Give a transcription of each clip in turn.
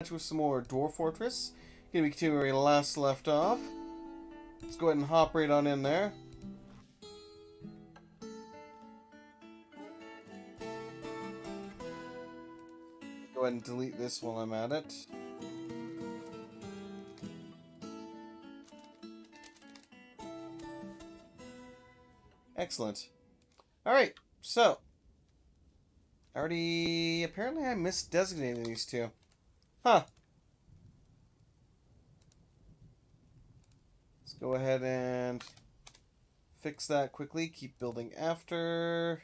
With some more Dwarf Fortress. Gonna be continuing where we last left off. Let's go ahead and hop right on in there. Go ahead and delete this while I'm at it. Excellent. Alright, so. Apparently I misdesignated these two. Huh. Let's go ahead and fix that quickly. Keep building after.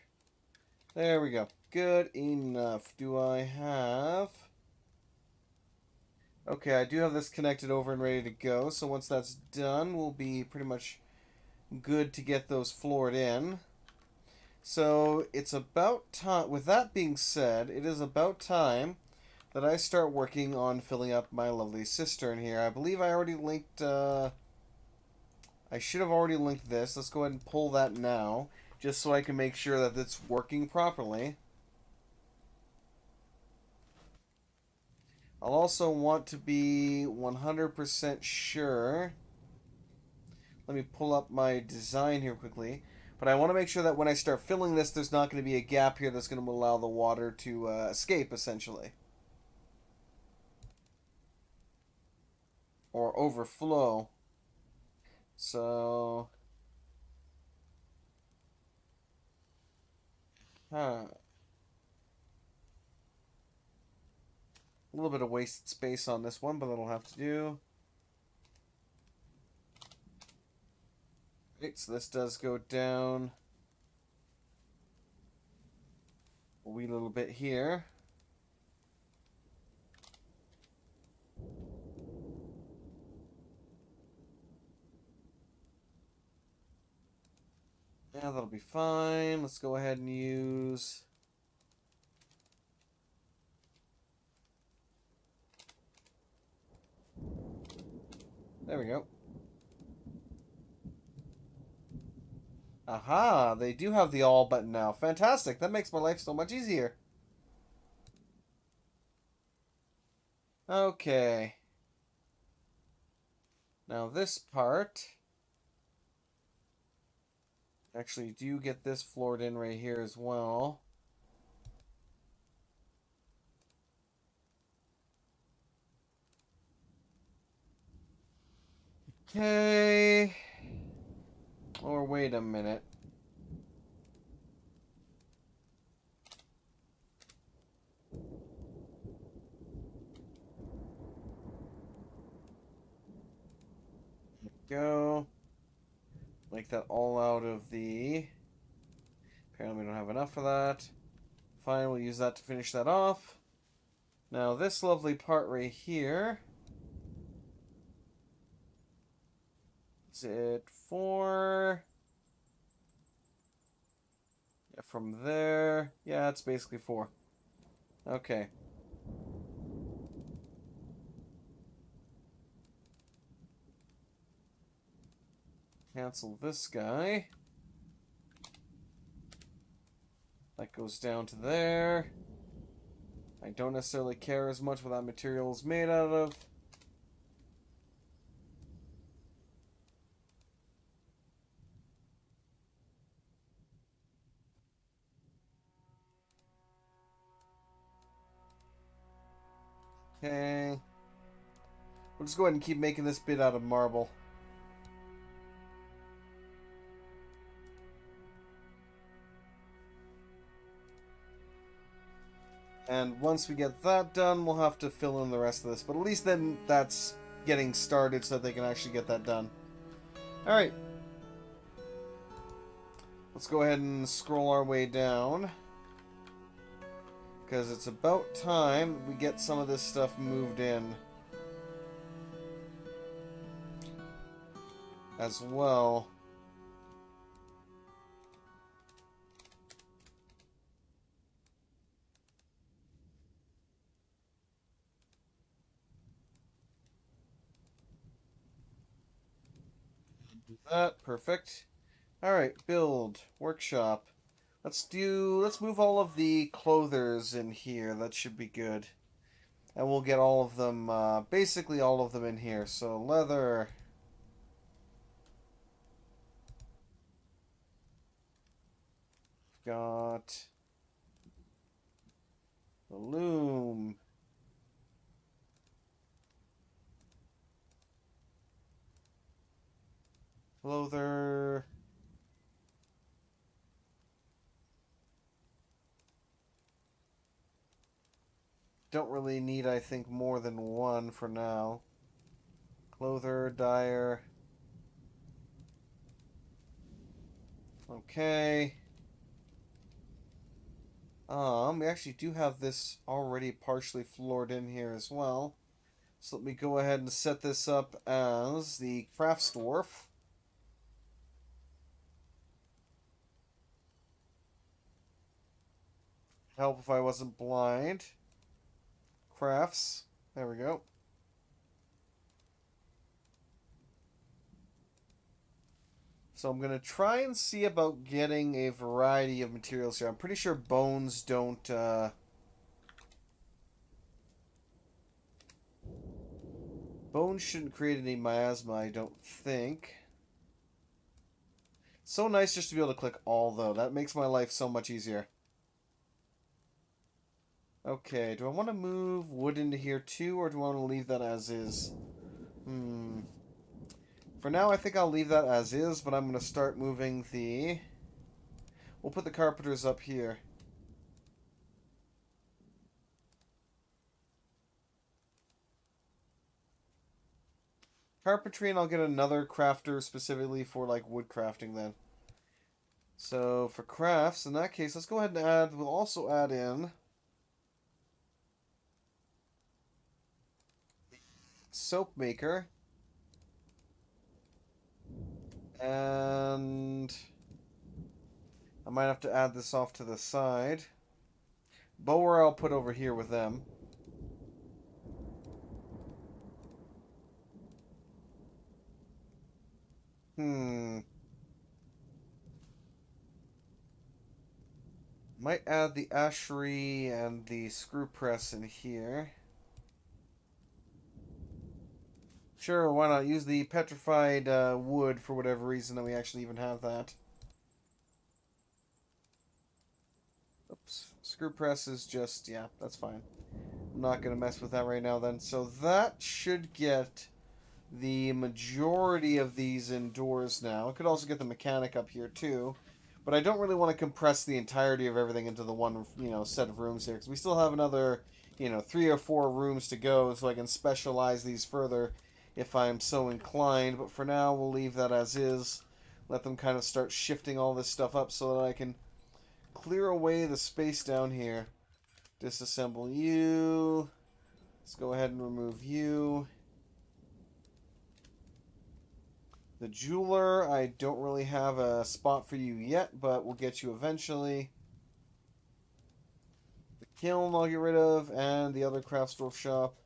There we go. Good enough. Do I have... Okay, I do have this connected over and ready to go. So once that's done, we'll be pretty much good to get those floored in. So it's about time... With that being said, it is about time that I start working on filling up my lovely cistern here. I believe I already linked... I should have already linked this. Let's go ahead and pull that now, just so I can make sure that it's working properly. I'll also want to be 100% sure. Let me pull up my design here quickly. But I want to make sure that when I start filling this, there's not going to be a gap here that's going to allow the water to escape, essentially. Or overflow. So... Huh. A little bit of wasted space on this one, but that'll have to do. Right, so this does go down a wee little bit here. Yeah, that'll be fine. Let's go ahead and use... There we go. Aha, they do have the all button now. Fantastic. That makes my life so much easier. Okay. Now this part... Actually, do get this floored in right here as well. Okay. Or wait a minute. Go. Make that all out of the... Apparently we don't have enough for that. Fine, we'll use that to finish that off. Now this lovely part right here... Is it 4? Yeah, from there... Yeah, it's basically 4. Okay. Cancel this guy. That goes down to there. I don't necessarily care as much what that material is made out of. Okay. We'll just go ahead and keep making this bit out of marble. And once we get that done, we'll have to fill in the rest of this. But at least then that's getting started so that they can actually get that done. Alright. Let's go ahead and scroll our way down. Because it's about time we get some of this stuff moved in. As well. Do that. Perfect. Alright, build. Workshop. Let's move all of the clothers in here. That should be good. And we'll get all of them, basically all of them in here. So leather. Got the loom. Clother. Don't really need, I think, more than one for now. Clother, dyer. Okay. We actually do have this already partially floored in here as well. So let me go ahead and set this up as the crafts dwarf. Help if I wasn't blind. Crafts. There we go. So I'm going to try and see about getting a variety of materials here. I'm pretty sure bones don't... Bones shouldn't create any miasma, I don't think. So nice just to be able to click all, though. That makes my life so much easier. Okay, do I want to move wood into here too, or do I want to leave that as is? For now, I think I'll leave that as is, but I'm going to start moving the... We'll put the carpenters up here. Carpentry, and I'll get another crafter specifically for, like, wood crafting then. So, for crafts, in that case, let's go ahead and add... We'll also add in... soap maker. And... I might have to add this off to the side. Bower I'll put over here with them. Might add the ashery and the screw press in here. Sure, why not? Use the petrified wood for whatever reason that we actually even have that. Oops. Screw press is just, yeah, that's fine. I'm not going to mess with that right now then. So that should get the majority of these indoors now. I could also get the mechanic up here too. But I don't really want to compress the entirety of everything into the one, set of rooms here. Because we still have another, 3 or 4 rooms to go. So I can specialize these further if I'm so inclined. But for now, we'll leave that as is. Let them kind of start shifting all this stuff up so that I can clear away the space down here. Disassemble you. Let's go ahead and remove you. The jeweler, I don't really have a spot for you yet, but we'll get you eventually. The kiln I'll get rid of, and the other craft store shop.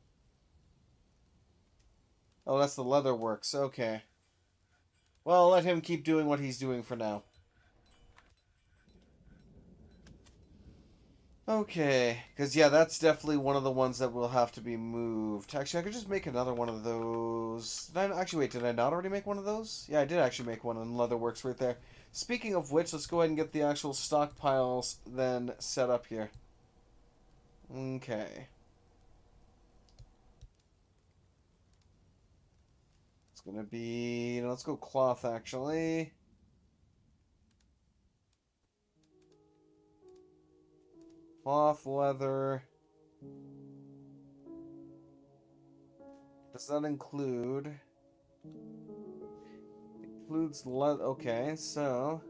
Oh, that's the leather works. Okay. Well, I'll let him keep doing what he's doing for now. Okay, because yeah, that's definitely one of the ones that will have to be moved. Actually, I could just make another one of those. Actually, wait, did I not already make one of those? Yeah, I did actually make one, and Leatherworks right there. Speaking of which, let's go ahead and get the actual stockpiles then set up here. Okay. It's gonna be... let's go cloth, actually. Cloth, leather. Does that include... includes leather... okay, so...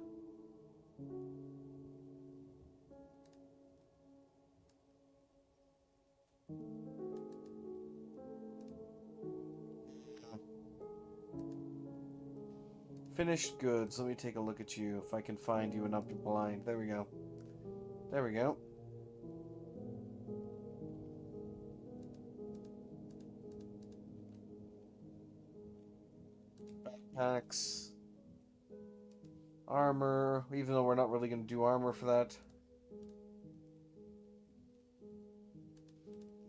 finished goods. Let me take a look at you, if I can find you and up to blind. There we go. There we go. Backpacks. Armor, even though we're not really going to do armor for that.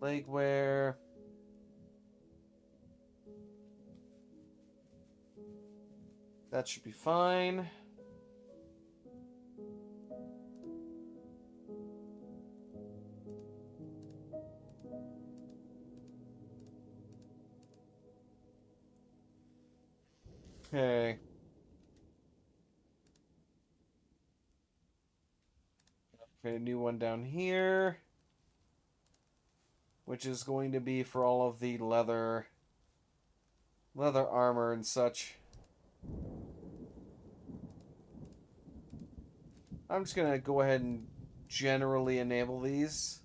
Legwear. That should be fine. Okay. Create a new one down here, which is going to be for all of the leather armor and such. I'm just gonna go ahead and generally enable these.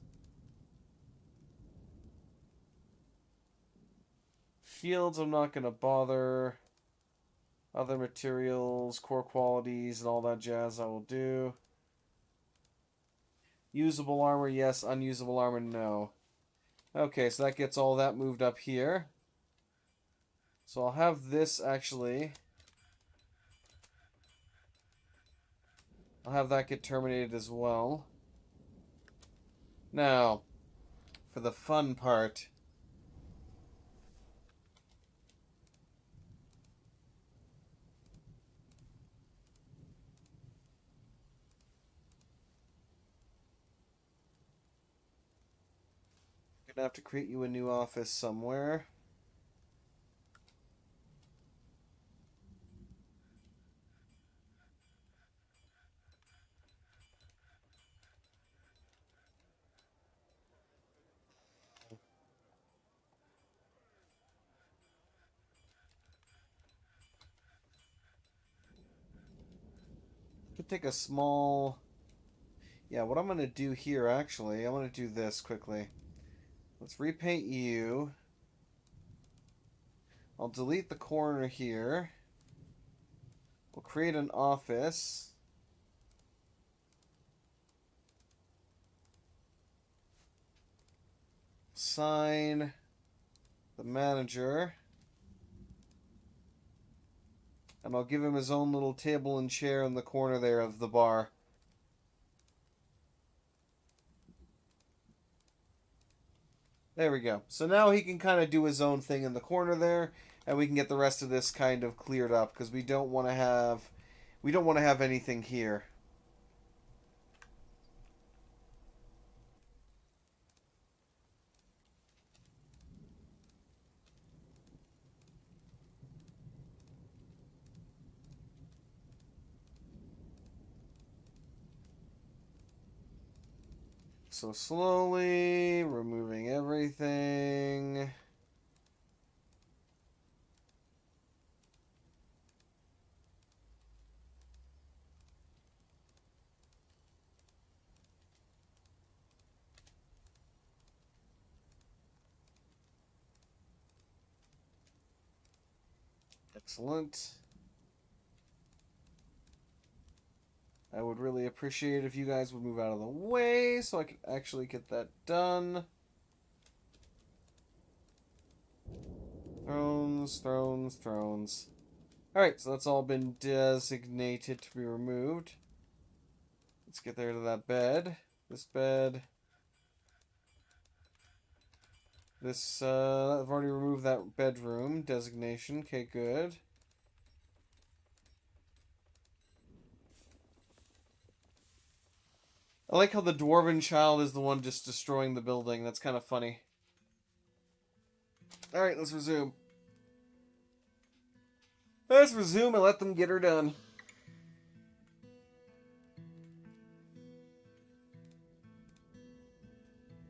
Shields, I'm not gonna bother. Other materials, core qualities, and all that jazz I will do. Usable armor, yes. Unusable armor, no. Okay, so that gets all that moved up here. So I'll have this actually. I'll have that get terminated as well. Now, for the fun part. I'm gonna have to create you a new office somewhere. Could take a small... Yeah, what I'm going to do here, actually, I'm going to do this quickly. Let's repaint you. I'll delete the corner here. We'll create an office. Assign the manager. And I'll give him his own little table and chair in the corner there of the bar. There we go. So now he can kind of do his own thing in the corner there, and we can get the rest of this kind of cleared up because we don't want to have anything here. So slowly removing everything. Excellent. I would really appreciate it if you guys would move out of the way so I could actually get that done. Thrones, thrones, thrones. Alright, so that's all been designated to be removed. Let's get there to that bed. This bed. This, I've already removed that bedroom designation. Okay, good. I like how the dwarven child is the one just destroying the building. That's kind of funny. Alright, let's resume. Let's resume and let them get her done.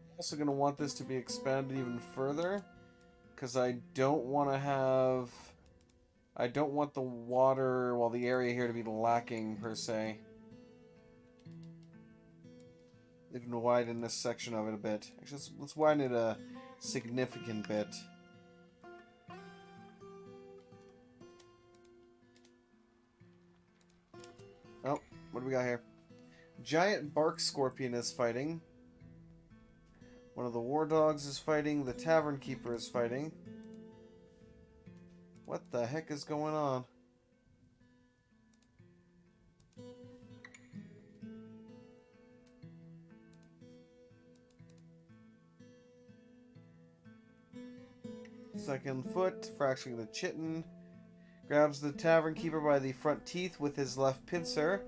I'm also going to want this to be expanded even further. Because I don't want to have... I don't want the water, well, the area here to be lacking, per se. Even widen this section of it a bit. Actually, let's widen it a significant bit. Oh, what do we got here? Giant bark scorpion is fighting. One of the war dogs is fighting. The tavern keeper is fighting. What the heck is going on? Second foot, fracturing the chitin. Grabs the tavern keeper by the front teeth with his left pincer.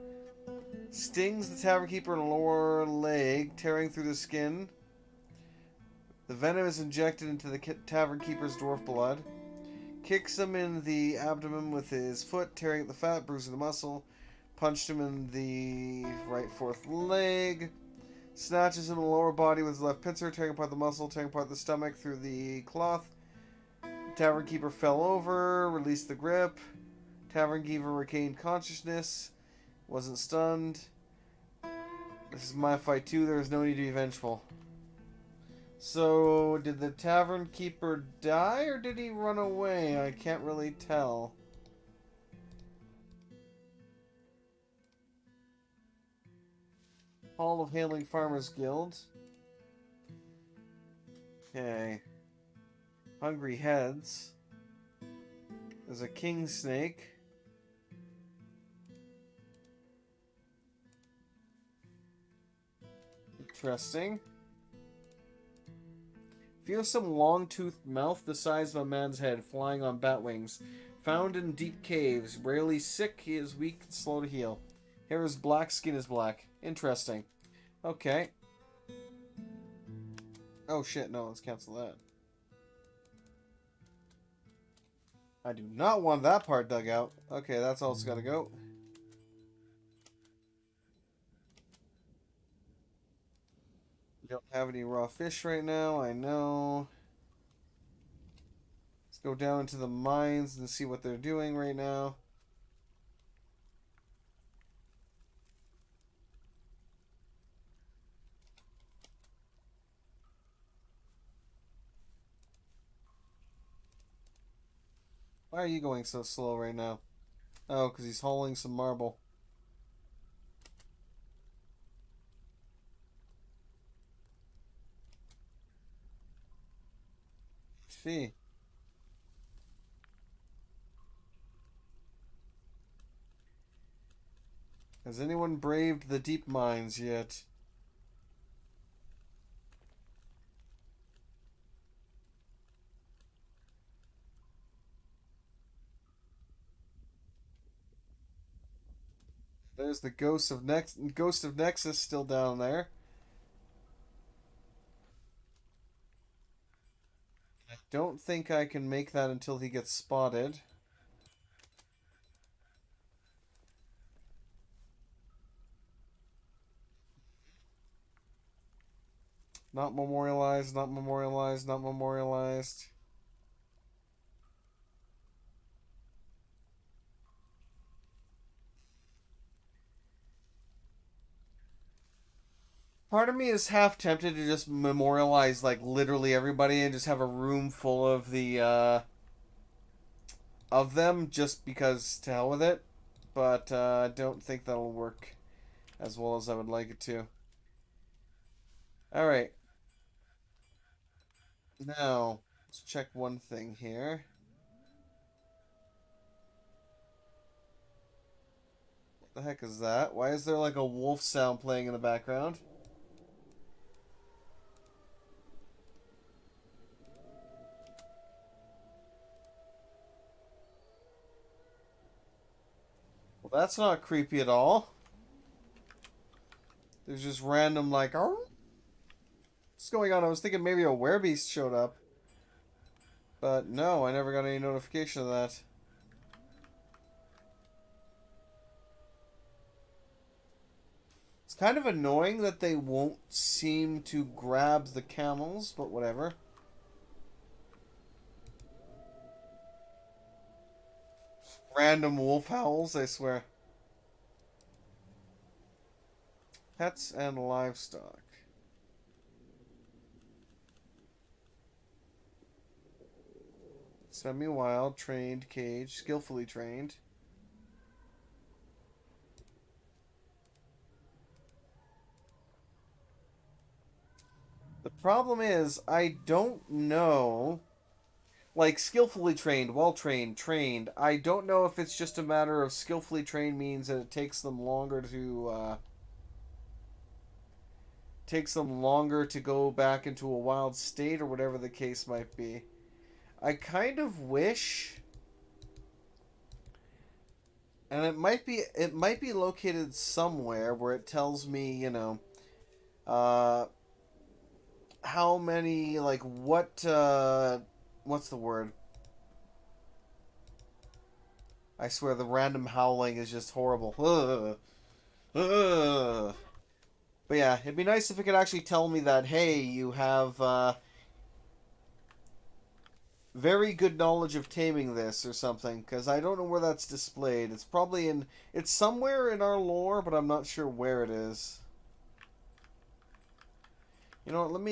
Stings the tavern keeper in the lower leg, tearing through the skin. The venom is injected into the tavern keeper's dwarf blood. Kicks him in the abdomen with his foot, tearing at the fat, bruising the muscle. Punched him in the right fourth leg. Snatches him in the lower body with his left pincer, tearing apart the muscle, tearing apart the stomach through the cloth. Tavern keeper fell over, released the grip. Tavern keeper regained consciousness, wasn't stunned. This is my fight too, there is no need to be vengeful. So, did the tavern keeper die or did he run away? I can't really tell. Hall of Hailing Farmers Guild. Okay. Hungry Heads. There's a king snake. Interesting. Fearsome long-toothed mouth the size of a man's head, flying on bat wings. Found in deep caves. Rarely sick, he is weak and slow to heal. Hair is black, skin is black. Interesting. Okay. Oh shit, no, let's cancel that. I do not want that part dug out. Okay, that's also gotta go. Don't have any raw fish right now, I know. Let's go down into the mines and see what they're doing right now. Why are you going so slow right now? Oh, because he's hauling some marble. See. Has anyone braved the deep mines yet? There's the ghost of Nexus still down there. I don't think I can make that until he gets spotted. Not memorialized, not memorialized, not memorialized. Part of me is half tempted to just memorialize like literally everybody and just have a room full of the of them just because to hell with it. But I don't think that'll work as well as I would like it to. Alright. Now, let's check one thing here. What the heck is that? Why is there like a wolf sound playing in the background? Well, that's not creepy at all. There's just random like, oh, what's going on? I was thinking maybe a werebeast showed up. But no, I never got any notification of that. It's kind of annoying that they won't seem to grab the camels, but whatever. Random wolf howls, I swear. Pets and livestock. Semi-wild, trained, caged, skillfully trained. The problem is, I don't know. Like, skillfully trained, well-trained, trained. I don't know if it's just a matter of skillfully trained means that it takes them longer to go back into a wild state or whatever the case might be. I kind of wish, and it might be located somewhere where it tells me, uh, how many, like, what's the word? I swear the random howling is just horrible. Ugh. Ugh. But yeah, it'd be nice if it could actually tell me that, hey, you have very good knowledge of taming this or something, because I don't know where that's displayed. It's somewhere in our lore, but I'm not sure where it is. You know what,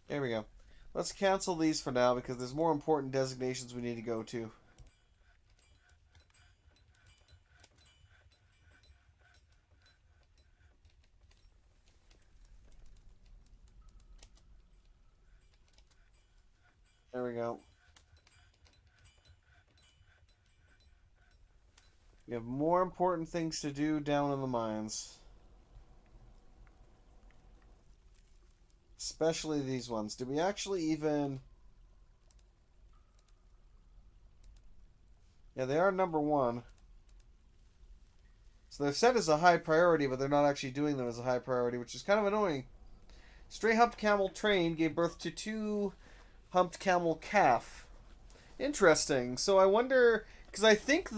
there we go. Let's cancel these for now, because there's more important designations we need to go to. There we go. We have more important things to do down in the mines. Especially these ones. Did we actually even... Yeah, they are number one. So they're set as a high priority, but they're not actually doing them as a high priority, which is kind of annoying. Stray humped camel train gave birth to 2 humped camel calf. Interesting. So I wonder, because I think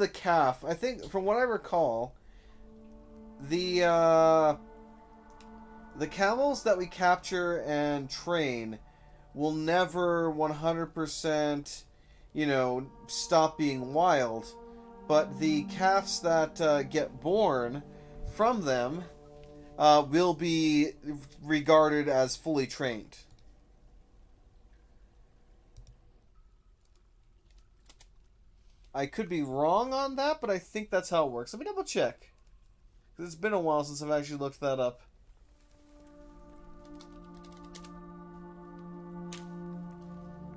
from what I recall, the the camels that we capture and train will never 100%, stop being wild. But the calves that get born from them will be regarded as fully trained. I could be wrong on that, but I think that's how it works. Let me double check. It's been a while since I've actually looked that up.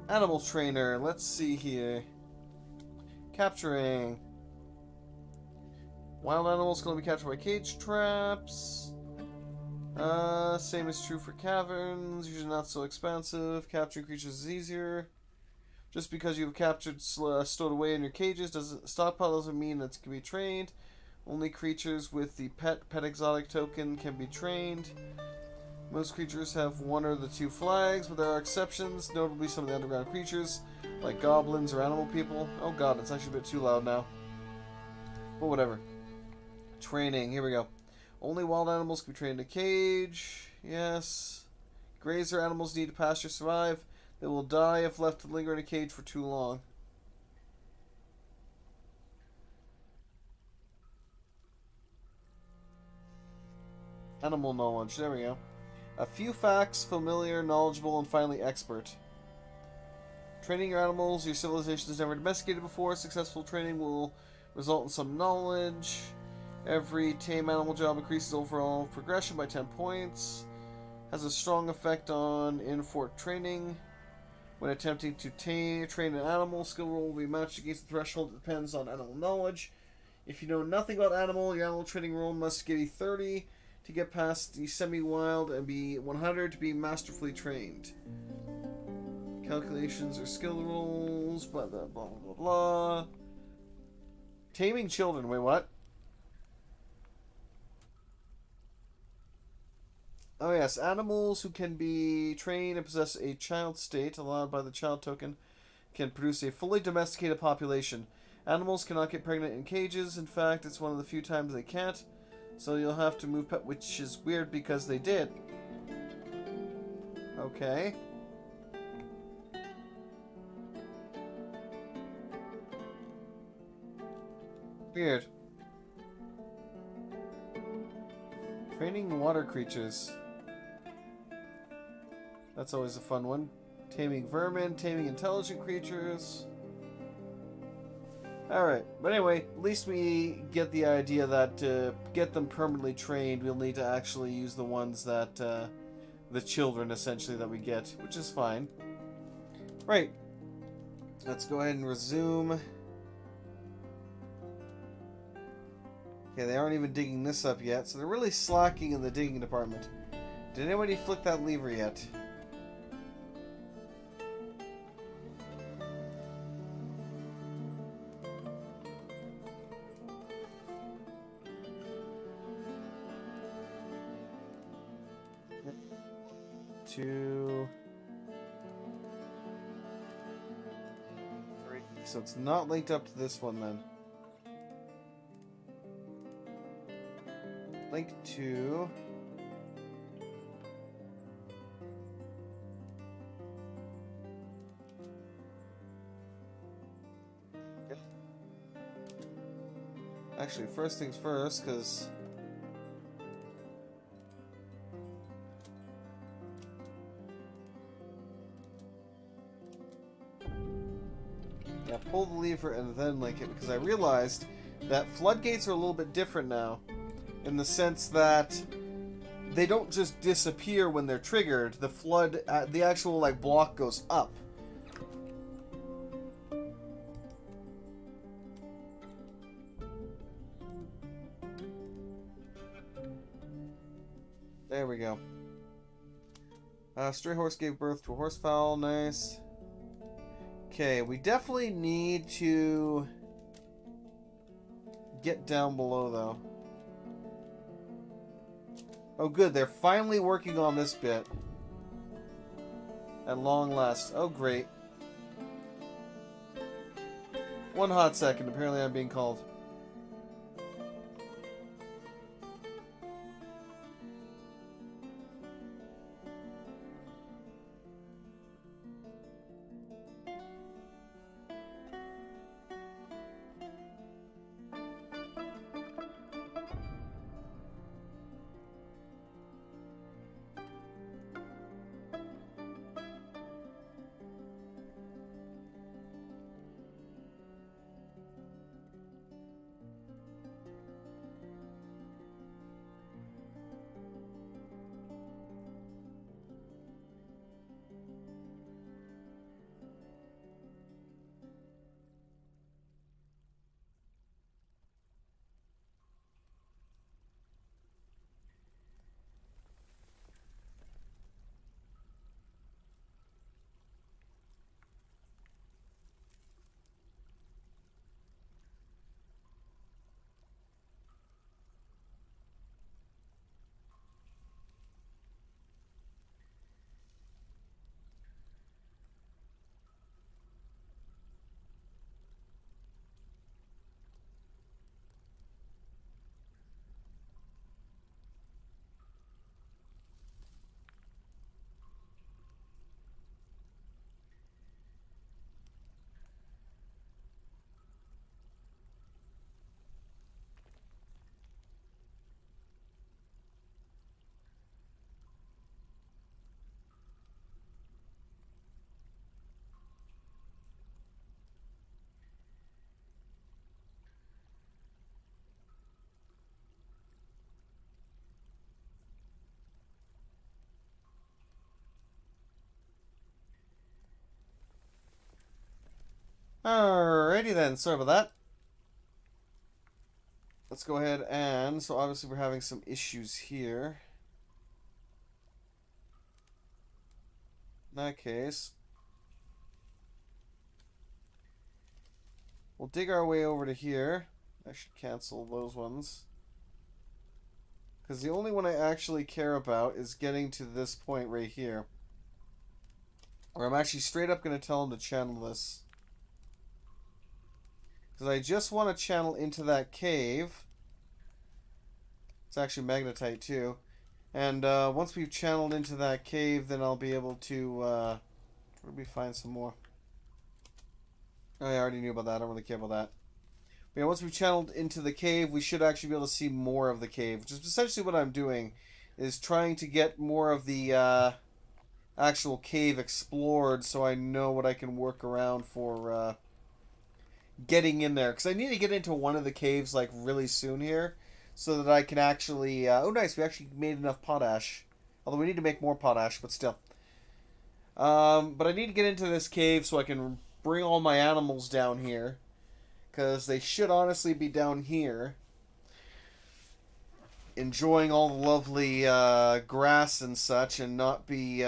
Animal trainer. Let's see here. Capturing. Wild animals can only be captured by cage traps. Same is true for caverns. Usually not so expensive. Capturing creatures is easier. Just because you've captured stowed away in your cages stockpile doesn't mean that it can be trained. Only creatures with the pet exotic token can be trained. Most creatures have one or the 2 flags, but there are exceptions, notably some of the underground creatures, like goblins or animal people. Oh god, it's actually a bit too loud now. But whatever. Training, here we go. Only wild animals can be trained in a cage. Yes. Grazer animals need to pasture to survive. They will die if left to linger in a cage for too long. Animal knowledge, there we go. A few facts, familiar, knowledgeable, and finally expert. Training your animals, your civilization is never domesticated before. Successful training will result in some knowledge. Every tame animal job increases overall progression by 10 points. Has a strong effect on in-fort training. When attempting to train an animal, skill roll will be matched against the threshold that depends on animal knowledge. If you know nothing about animal, your animal training roll must get a 30 to get past the semi-wild and be 100 to be masterfully trained. Calculations or skill rolls, blah blah blah blah blah. Taming children, wait, what? Oh yes, animals who can be trained and possess a child state allowed by the child token can produce a fully domesticated population. Animals cannot get pregnant in cages. In fact, it's one of the few times they can't. So you'll have to move pet, which is weird because they did. Okay. Weird. Training water creatures. That's always a fun one. Taming vermin, taming intelligent creatures. Alright, but anyway, at least we get the idea that to get them permanently trained, we'll need to actually use the ones that, the children, essentially, that we get, which is fine. Right. Let's go ahead and resume. Okay, they aren't even digging this up yet, so they're really slacking in the digging department. Did anybody flick that lever yet? Two, three. So it's not linked up to this one then. Link to. Actually, first things first, because yeah, pull the lever and then link it, because I realized that floodgates are a little bit different now, in the sense that they don't just disappear when they're triggered. The flood, the actual like block goes up. There we go. Stray horse gave birth to a horsefowl. Nice. Okay, we definitely need to get down below, though. Oh, good. They're finally working on this bit. At long last. Oh, great. One hot second. Apparently I'm being called. Alrighty then, sorry about that. Let's go ahead and, so obviously we're having some issues here. In that case, we'll dig our way over to here. I should cancel those ones. Because the only one I actually care about is getting to this point right here. Where I'm actually straight up going to tell him to channel this. Because I just want to channel into that cave. It's actually magnetite too. And once we've channeled into that cave, then I'll be able to... where do we find some more? Oh, yeah, I already knew about that. I don't really care about that. But yeah, once we've channeled into the cave, we should actually be able to see more of the cave. Which is essentially what I'm doing. Is trying to get more of the actual cave explored so I know what I can work around for... getting in there, because I need to get into one of the caves like really soon here, so that I can actually oh nice, we actually made enough potash, although we need to make more potash, but still but I need to get into this cave so I can bring all my animals down here, because they should honestly be down here. enjoying all the lovely grass and such and not be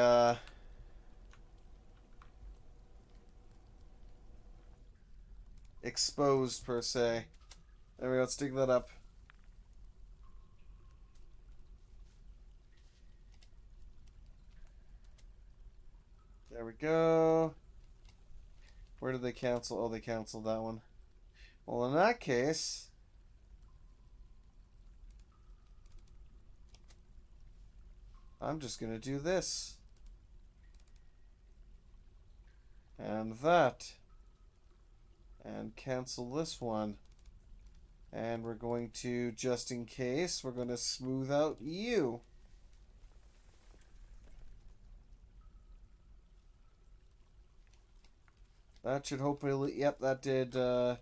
exposed per se. There we go, let's dig that up. There we go. Where did they cancel? Oh, they canceled that one. Well, in that case, I'm just going to do this. And that. And cancel this one. And we're going to, just in case, we're going to smooth out you. That should hopefully, yep, that did, let's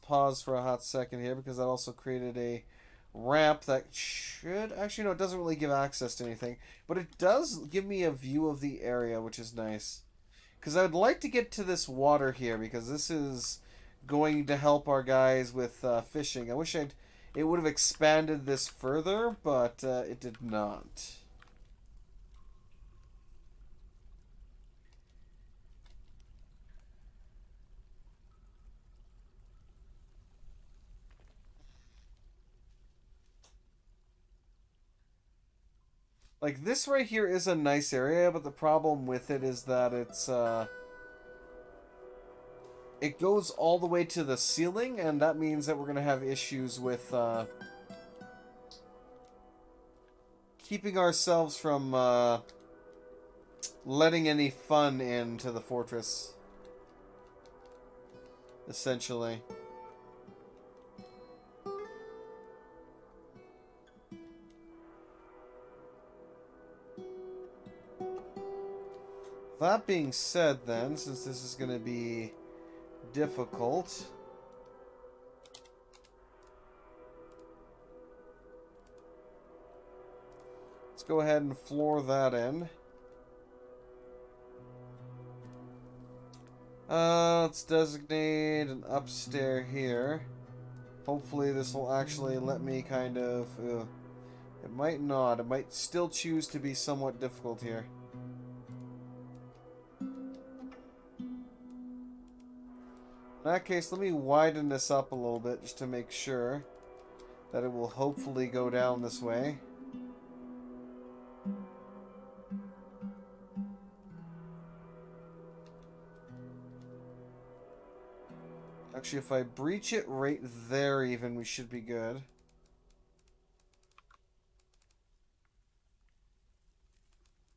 pause for a hot second here because that also created a ramp that should, actually no, it doesn't really give access to anything, but it does give me a view of the area, which is nice. Because I would like to get to this water here because this is going to help our guys with fishing. I wish it would have expanded this further, but it did not. Like, this right here is a nice area, but the problem with it is that it goes all the way to the ceiling, and that means that we're going to have issues with keeping ourselves from letting any fun into the fortress, essentially. That being said, then, since this is going to be difficult, let's go ahead and floor that in. Let's designate an upstairs here. Hopefully this will actually let me kind of... it might not. It might still choose to be somewhat difficult here. In that case, let me widen this up a little bit just to make sure that it will hopefully go down this way. Actually, if I breach it right there even, we should be good.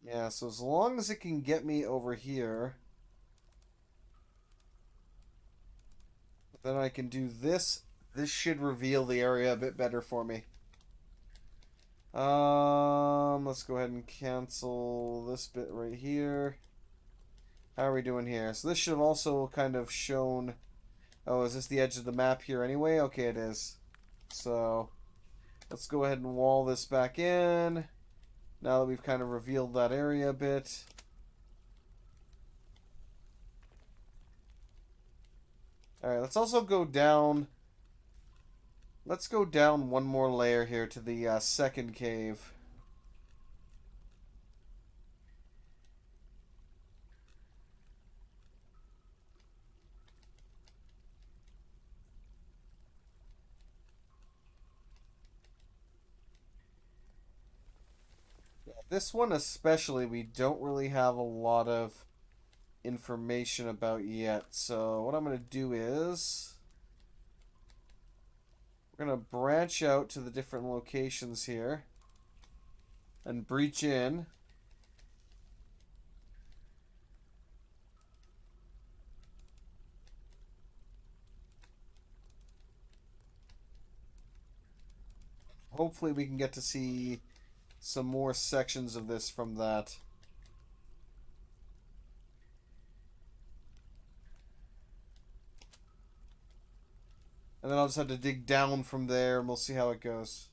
Yeah, so as long as it can get me over here, then I can do this. This should reveal the area a bit better for me. Let's go ahead and cancel this bit right here. How are we doing here? So this should have also kind of shown... Oh, is this the edge of the map here anyway? Okay, it is. So, let's go ahead and wall this back in. Now that we've kind of revealed that area a bit. Alright, let's also go down... Let's go down one more layer here to the second cave. This one especially, we don't really have a lot of information about yet. So what I'm going to do is... we're going to branch out to the different locations here. And breach in. Hopefully we can get to see some more sections of this from that. And then I'll just have to dig down from there and we'll see how it goes.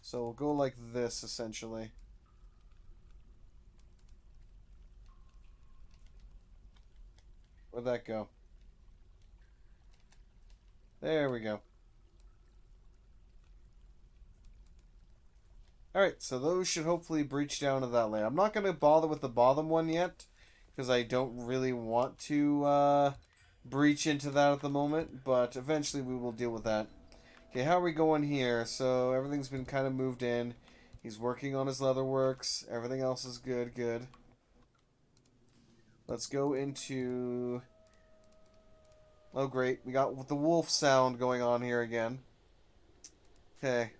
So we'll go like this, essentially. Where'd that go? There we go. Alright, so those should hopefully breach down to that layer. I'm not going to bother with the bottom one yet, because I don't really want to breach into that at the moment, but eventually we will deal with that. Okay, how are we going here? So everything's been kind of moved in. He's working on his leatherworks. Everything else is good, good. Let's go into... Oh, great. We got the wolf sound going on here again. Okay.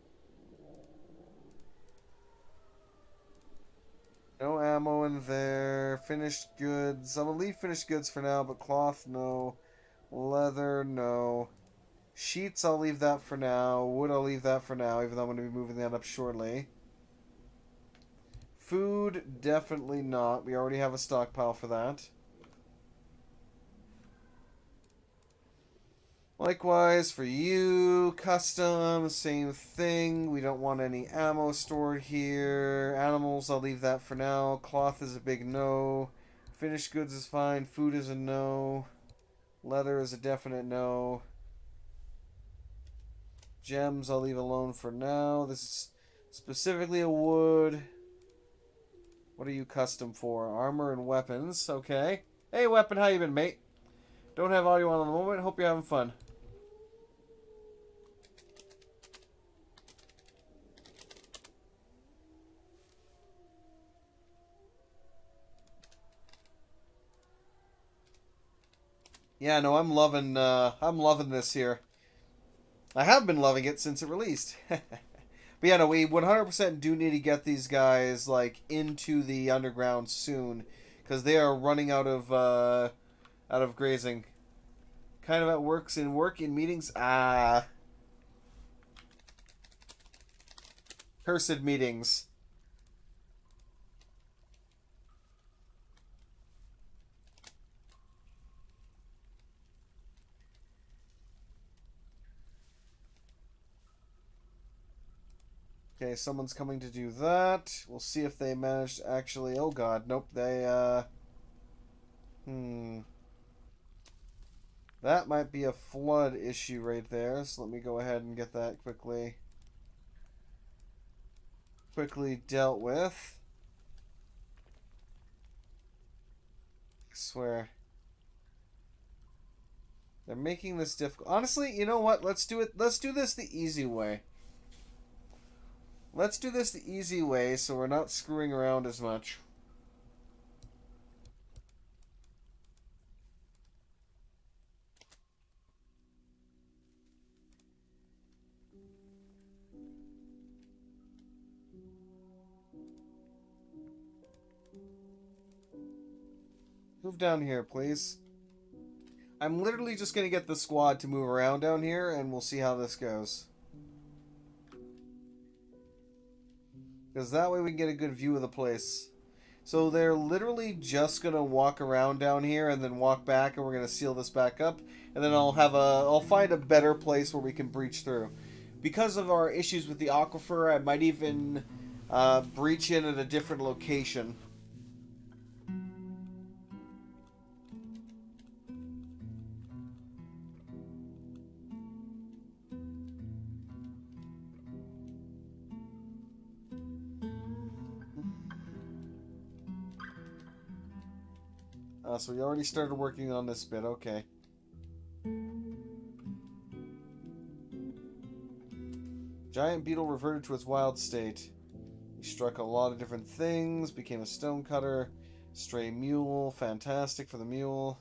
No ammo in there. Finished goods. I'm gonna leave finished goods for now, but cloth, no. Leather, no. Sheets, I'll leave that for now. Wood, I'll leave that for now, even though I'm going to be moving that up shortly. Food, definitely not. We already have a stockpile for that. Likewise, for you, custom, same thing. We don't want any ammo stored here. Animals, I'll leave that for now. Cloth is a big no. Finished goods is fine. Food is a no. Leather is a definite no. Gems, I'll leave alone for now. This is specifically a wood. What are you custom for? Armor and weapons. Okay. Hey, weapon, how you been, mate? Don't have audio on at the moment. Hope you're having fun. Yeah, no, I'm loving this here. I have been loving it since it released. But yeah, no, we 100% do need to get these guys, like, into the underground soon. Because they are running out of grazing. Kind of at work in meetings. Ah. Cursed meetings. Okay, someone's coming to do that. We'll see if they manage to actually... Oh god, nope, they, That might be a flood issue right there, so let me go ahead and get that quickly dealt with. I swear. They're making this difficult. Honestly, you know what? Let's do this the easy way. Let's do this the easy way so we're not screwing around as much. Move down here, please. I'm literally just going to get the squad to move around down here, and we'll see how this goes. Because that way we can get a good view of the place. So they're literally just going to walk around down here and then walk back, and we're going to seal this back up. And then I'll find a better place where we can breach through. Because of our issues with the aquifer, I might even breach in at a different location. So we already started working on this bit, okay. Giant beetle reverted to its wild state. He struck a lot of different things, became a stonecutter, stray mule, fantastic for the mule.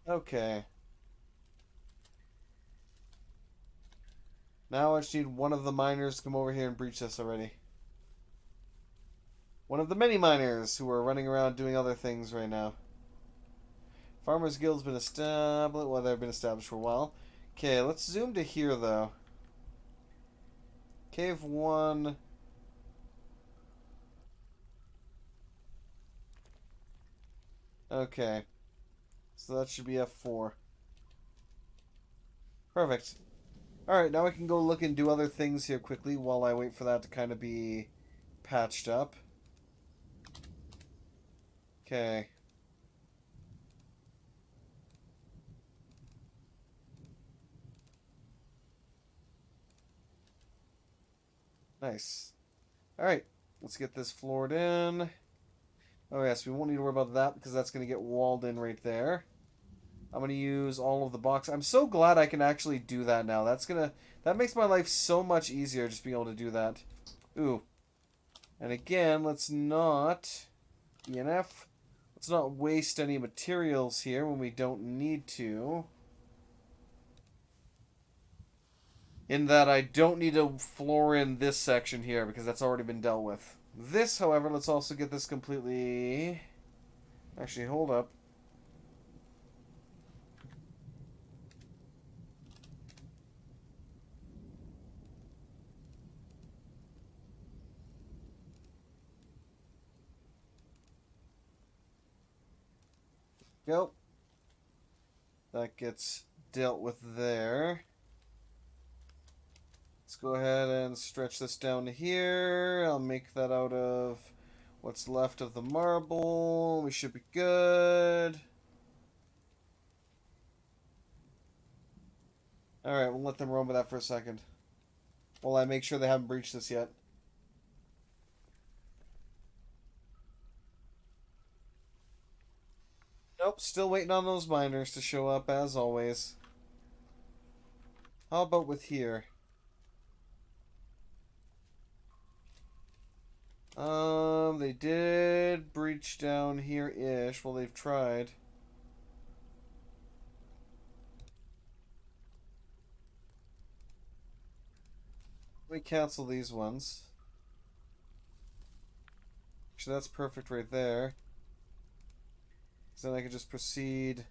Okay. Now I just need one of the miners to come over here and breach this already. One of the many miners who are running around doing other things right now. Farmers Guild's been established. Well, they've been established for a while. Okay, let's zoom to here, though. Cave 1. Okay. So that should be F4. Perfect. Alright, now I can go look and do other things here quickly while I wait for that to kind of be patched up. Okay. Nice. Alright, let's get this floored in. Oh yes, we won't need to worry about that because that's going to get walled in right there. I'm going to use all of the box. I'm so glad I can actually do that now. That makes my life so much easier just being able to do that. Ooh. And again, let's not ENF. Let's not waste any materials here when we don't need to. In that I don't need to floor in this section here because that's already been dealt with. This, however, let's also get this completely... Actually, hold up. Go. That gets dealt with there. Let's go ahead and stretch this down to here. I'll make that out of what's left of the marble. We should be good. Alright, we'll let them roam with that for a second. While I make sure they haven't breached this yet. Nope, still waiting on those miners to show up as always. How about with here? They did breach down here-ish. Well, they've tried. Let me cancel these ones. Actually, that's perfect right there. So then I can just proceed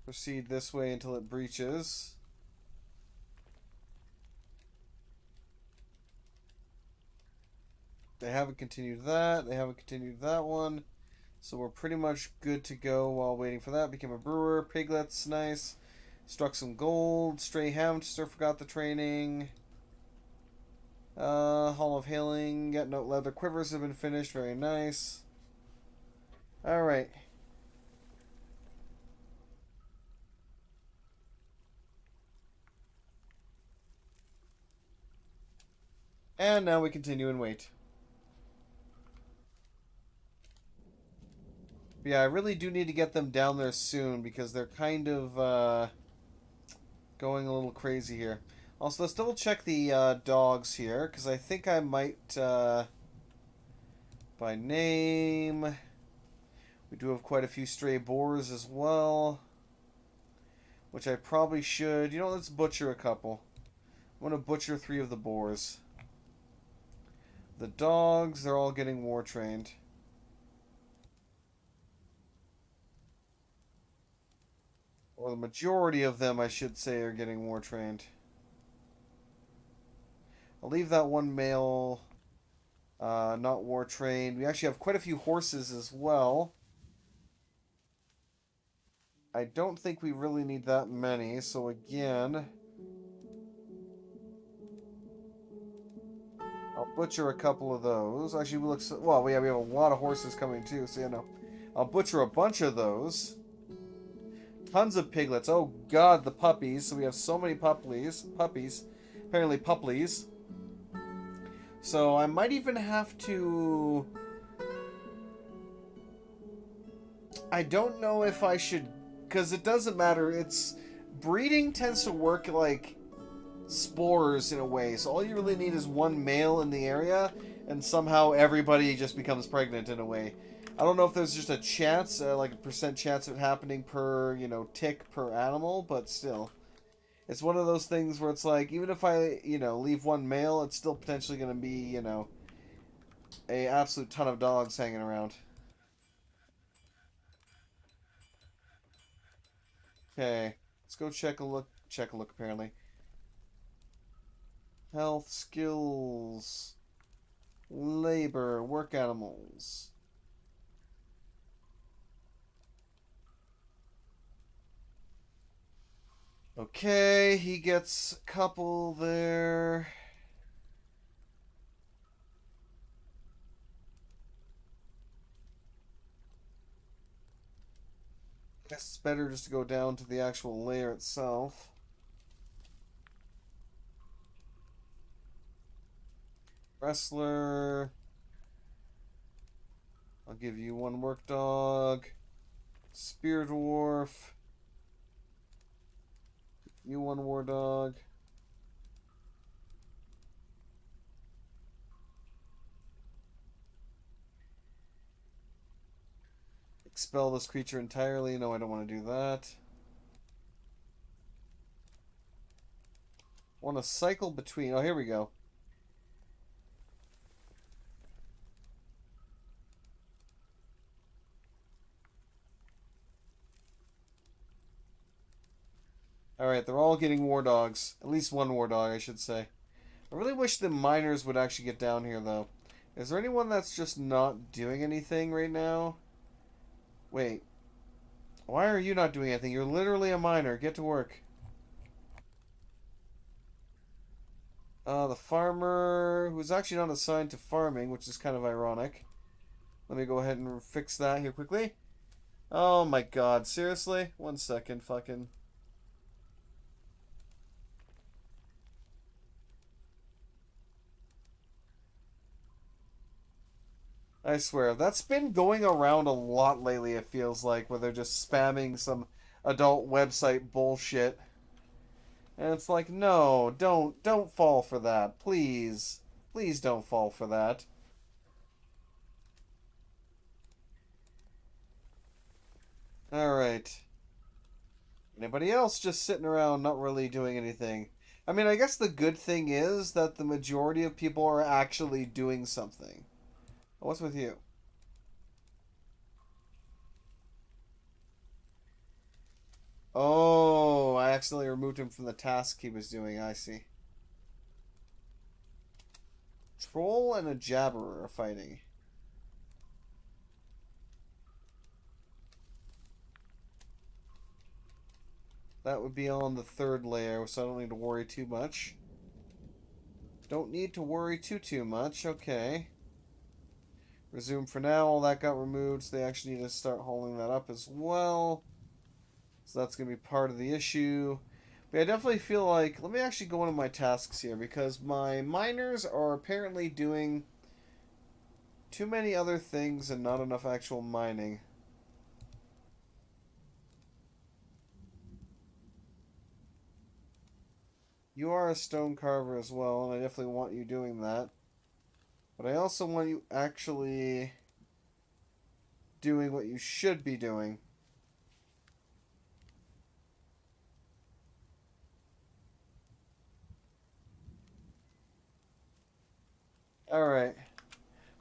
this way until it breaches. They haven't continued that. They haven't continued that one. So we're pretty much good to go while waiting for that. Became a brewer. Piglets, nice. Struck some gold. Stray hamster, forgot the training. Hall of Hailing. Got note leather quivers have been finished. Very nice. Alright. And now we continue and wait. But yeah, I really do need to get them down there soon because they're kind of going a little crazy here. Also, let's double check the dogs here because I think I might, by name, we do have quite a few stray boars as well, which I probably should. You know, let's butcher a couple. I'm going to butcher 3 of the boars. The dogs, they're all getting war trained. Or the majority of them, I should say, are getting war trained. I'll leave that one male not war trained. We actually have quite a few horses as well. I don't think we really need that many, so again... I'll butcher a couple of those. Actually, we look so, well, yeah, we have a lot of horses coming too, so you know. I'll butcher a bunch of those. Tons of piglets. Oh god, the puppies. So we have so many puppies. Apparently puppies. So I might even have to... I don't know if I should... Because it doesn't matter. It's... Breeding tends to work like spores in a way. So all you really need is one male in the area, and somehow everybody just becomes pregnant in a way. I don't know if there's just a chance, like a percent chance of it happening per, you know, tick per animal, but still. It's one of those things where it's like, even if I, you know, leave one male, it's still potentially going to be, you know, a absolute ton of dogs hanging around. Okay, let's go check a look. Check a look, apparently. Health, skills, labor, work animals. Okay, he gets a couple there. Guess it's better just to go down to the actual layer itself. Wrestler. I'll give you one work dog. Spear Dwarf. You one war dog. Expel this creature entirely. No, I don't want to do that. Want to cycle between. Oh, here we go. Alright, they're all getting war dogs. At least one war dog, I should say. I really wish the miners would actually get down here, though. Is there anyone that's just not doing anything right now? Wait. Why are you not doing anything? You're literally a miner. Get to work. The farmer, who's actually not assigned to farming, which is kind of ironic. Let me go ahead and fix that here quickly. Oh my god, seriously? 1 second, fucking... I swear, that's been going around a lot lately, it feels like, where they're just spamming some adult website bullshit. And it's like, no, don't fall for that. Please. Please don't fall for that. Alright. Anybody else just sitting around not really doing anything? I mean, I guess the good thing is that the majority of people are actually doing something. What's with you? Oh, I accidentally removed him from the task he was doing. I see. Troll and a jabberer are fighting. That would be on the 3rd layer, so I don't need to worry too much. Don't need to worry too much. Okay. Resume for now. All that got removed, so they actually need to start hauling that up as well. So that's going to be part of the issue. But I definitely feel like... Let me actually go into my tasks here, because my miners are apparently doing too many other things and not enough actual mining. You are a stone carver as well, and I definitely want you doing that. But I also want you actually doing what you should be doing. Alright.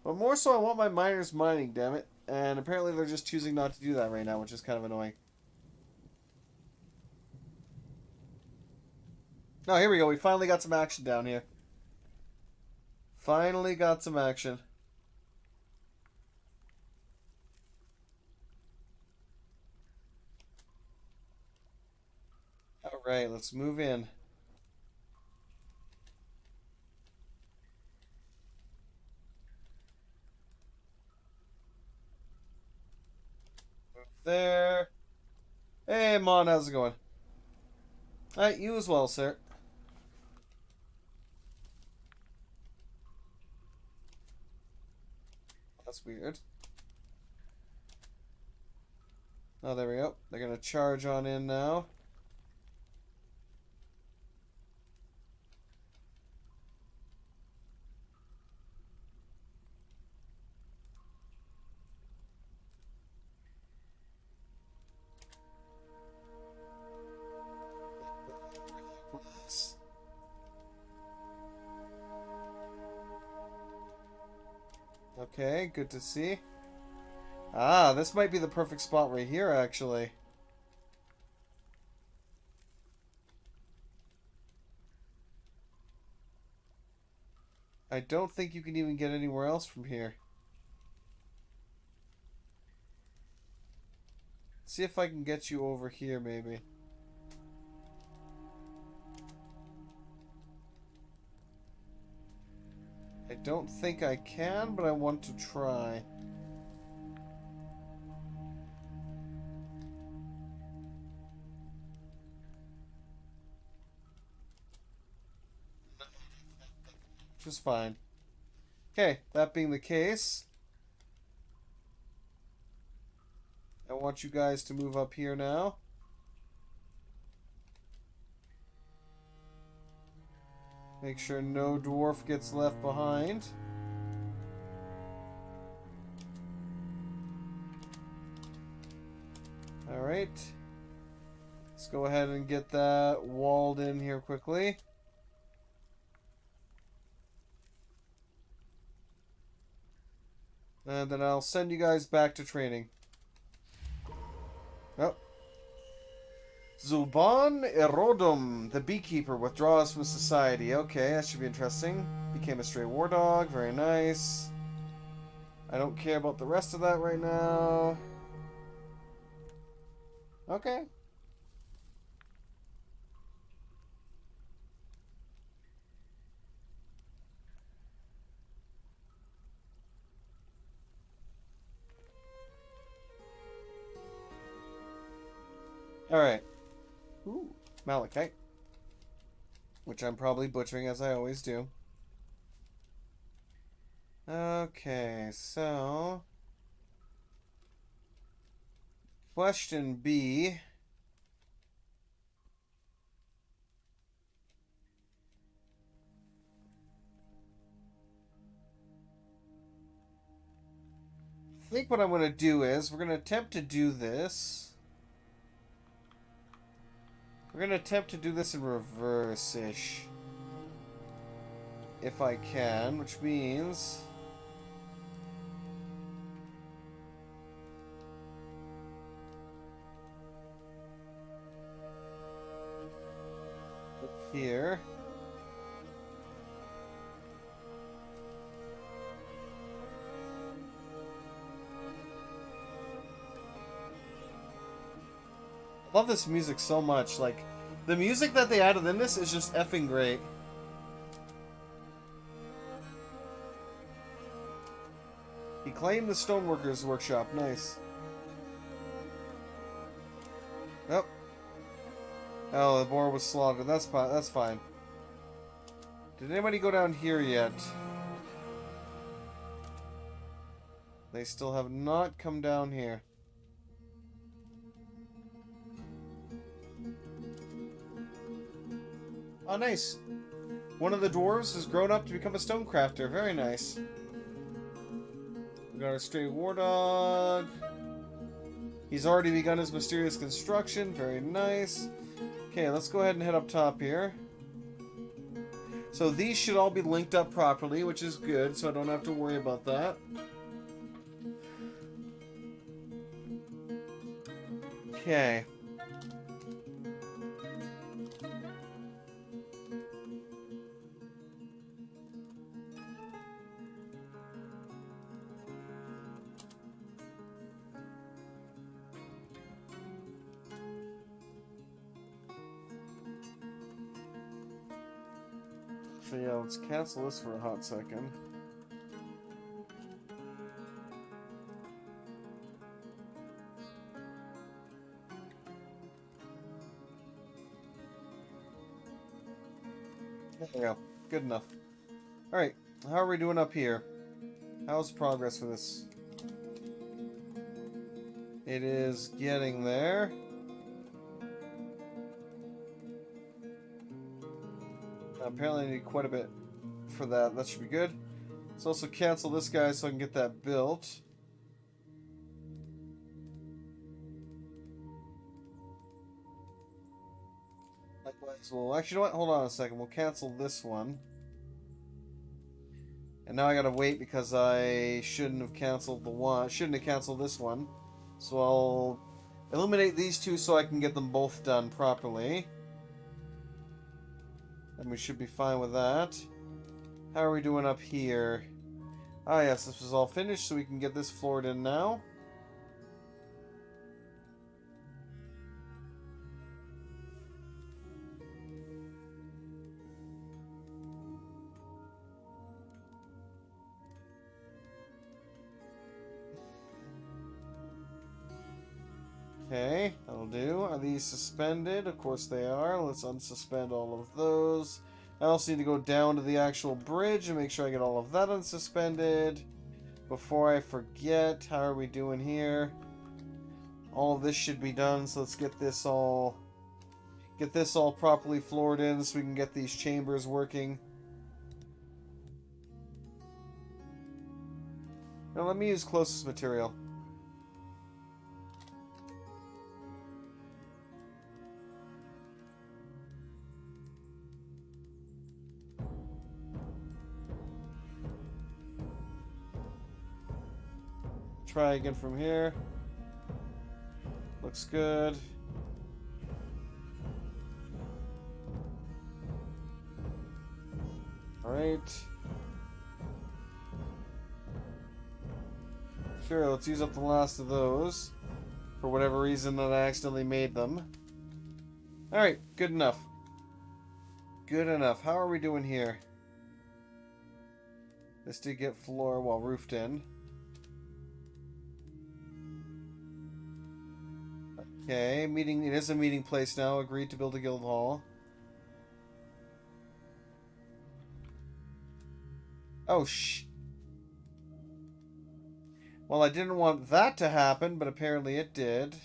But more so I want my miners mining, damn it. And apparently they're just choosing not to do that right now, which is kind of annoying. Oh, here we go. We finally got some action down here. Finally got some action. Alright, let's move in. There. Hey, Mon, how's it going? Alright, you as well, sir. That's weird. Oh, there we go. They're gonna charge on in now. Okay, good to see. Ah, this might be the perfect spot right here, actually. I don't think you can even get anywhere else from here. See if I can get you over here, maybe. I don't think I can, but I want to try. Which is fine. Okay, that being the case, I want you guys to move up here now. Make sure no dwarf gets left behind. Alright. Let's go ahead and get that walled in here quickly. And then I'll send you guys back to training. Oh. Zulban Erodum, the beekeeper, withdraws from society. Okay, that should be interesting. Became a stray war dog. Very nice. I don't care about the rest of that right now. Okay. Alright. Ooh, Malachite. Which I'm probably butchering, as I always do. Okay, so... Question B. I think what I'm going to do is, we're going to attempt to do this. We're going to attempt to do this in reverse-ish. If I can, which means... here. I love this music so much. Like, the music that they added in this is just effing great. He claimed the stoneworkers workshop. Nice. Oh. Oh, the boar was slaughtered. That's fine. Did anybody go down here yet? They still have not come down here. Oh, nice. One of the dwarves has grown up to become a stonecrafter. Very nice. We got a stray war dog. He's already begun his mysterious construction. Very nice. Okay, let's go ahead and head up top here. So these should all be linked up properly, which is good, so I don't have to worry about that. Okay. So yeah, let's cancel this for a hot second. There we go. Good enough. Alright, how are we doing up here? How's progress for this? It is getting there. Apparently I need quite a bit for that. That should be good. Let's also cancel this guy so I can get that built. Likewise, well, actually, you know what? Hold on a second. We'll cancel this one. And now I gotta wait because I shouldn't have canceled the one. Shouldn't have canceled this one. So I'll eliminate these two so I can get them both done properly. And we should be fine with that. How are we doing up here? Ah, yes, this was all finished, so we can get this floored in now. Okay, that'll do. Are these suspended? Of course they are. Let's unsuspend all of those. I also need to go down to the actual bridge and make sure I get all of that unsuspended. Before I forget, how are we doing here? All of this should be done, so let's get this all properly floored in so we can get these chambers working. Now let me use closest material. Try again from here. Looks good. Alright. Sure, let's use up the last of those. For whatever reason that I accidentally made them. Alright, good enough. Good enough. How are we doing here? This did get floor, well, roofed in. Okay, meeting. It is a meeting place now. Agreed to build a guild hall. Oh, well, I didn't want that to happen, but apparently it did.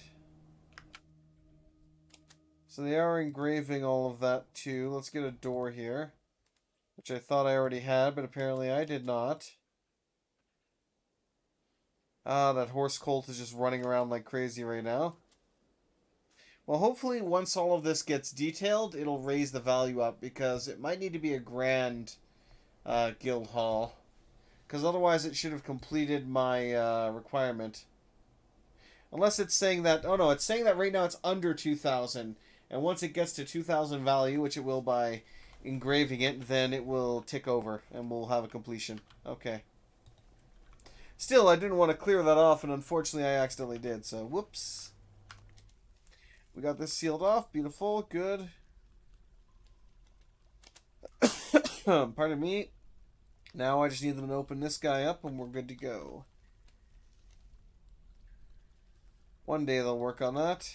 So they are engraving all of that too. Let's get a door here. Which I thought I already had, but apparently I did not. Ah, that horse colt is just running around like crazy right now. Well, hopefully once all of this gets detailed, it'll raise the value up, because it might need to be a grand guild hall. Because otherwise it should have completed my requirement. Unless it's saying that... Oh no, it's saying that right now it's under 2,000. And once it gets to 2,000 value, which it will by engraving it, then it will tick over and we'll have a completion. Okay. Still, I didn't want to clear that off, and unfortunately I accidentally did, so whoops. We got this sealed off. Beautiful. Good. Pardon me. Now I just need them to open this guy up and we're good to go. One day they'll work on that.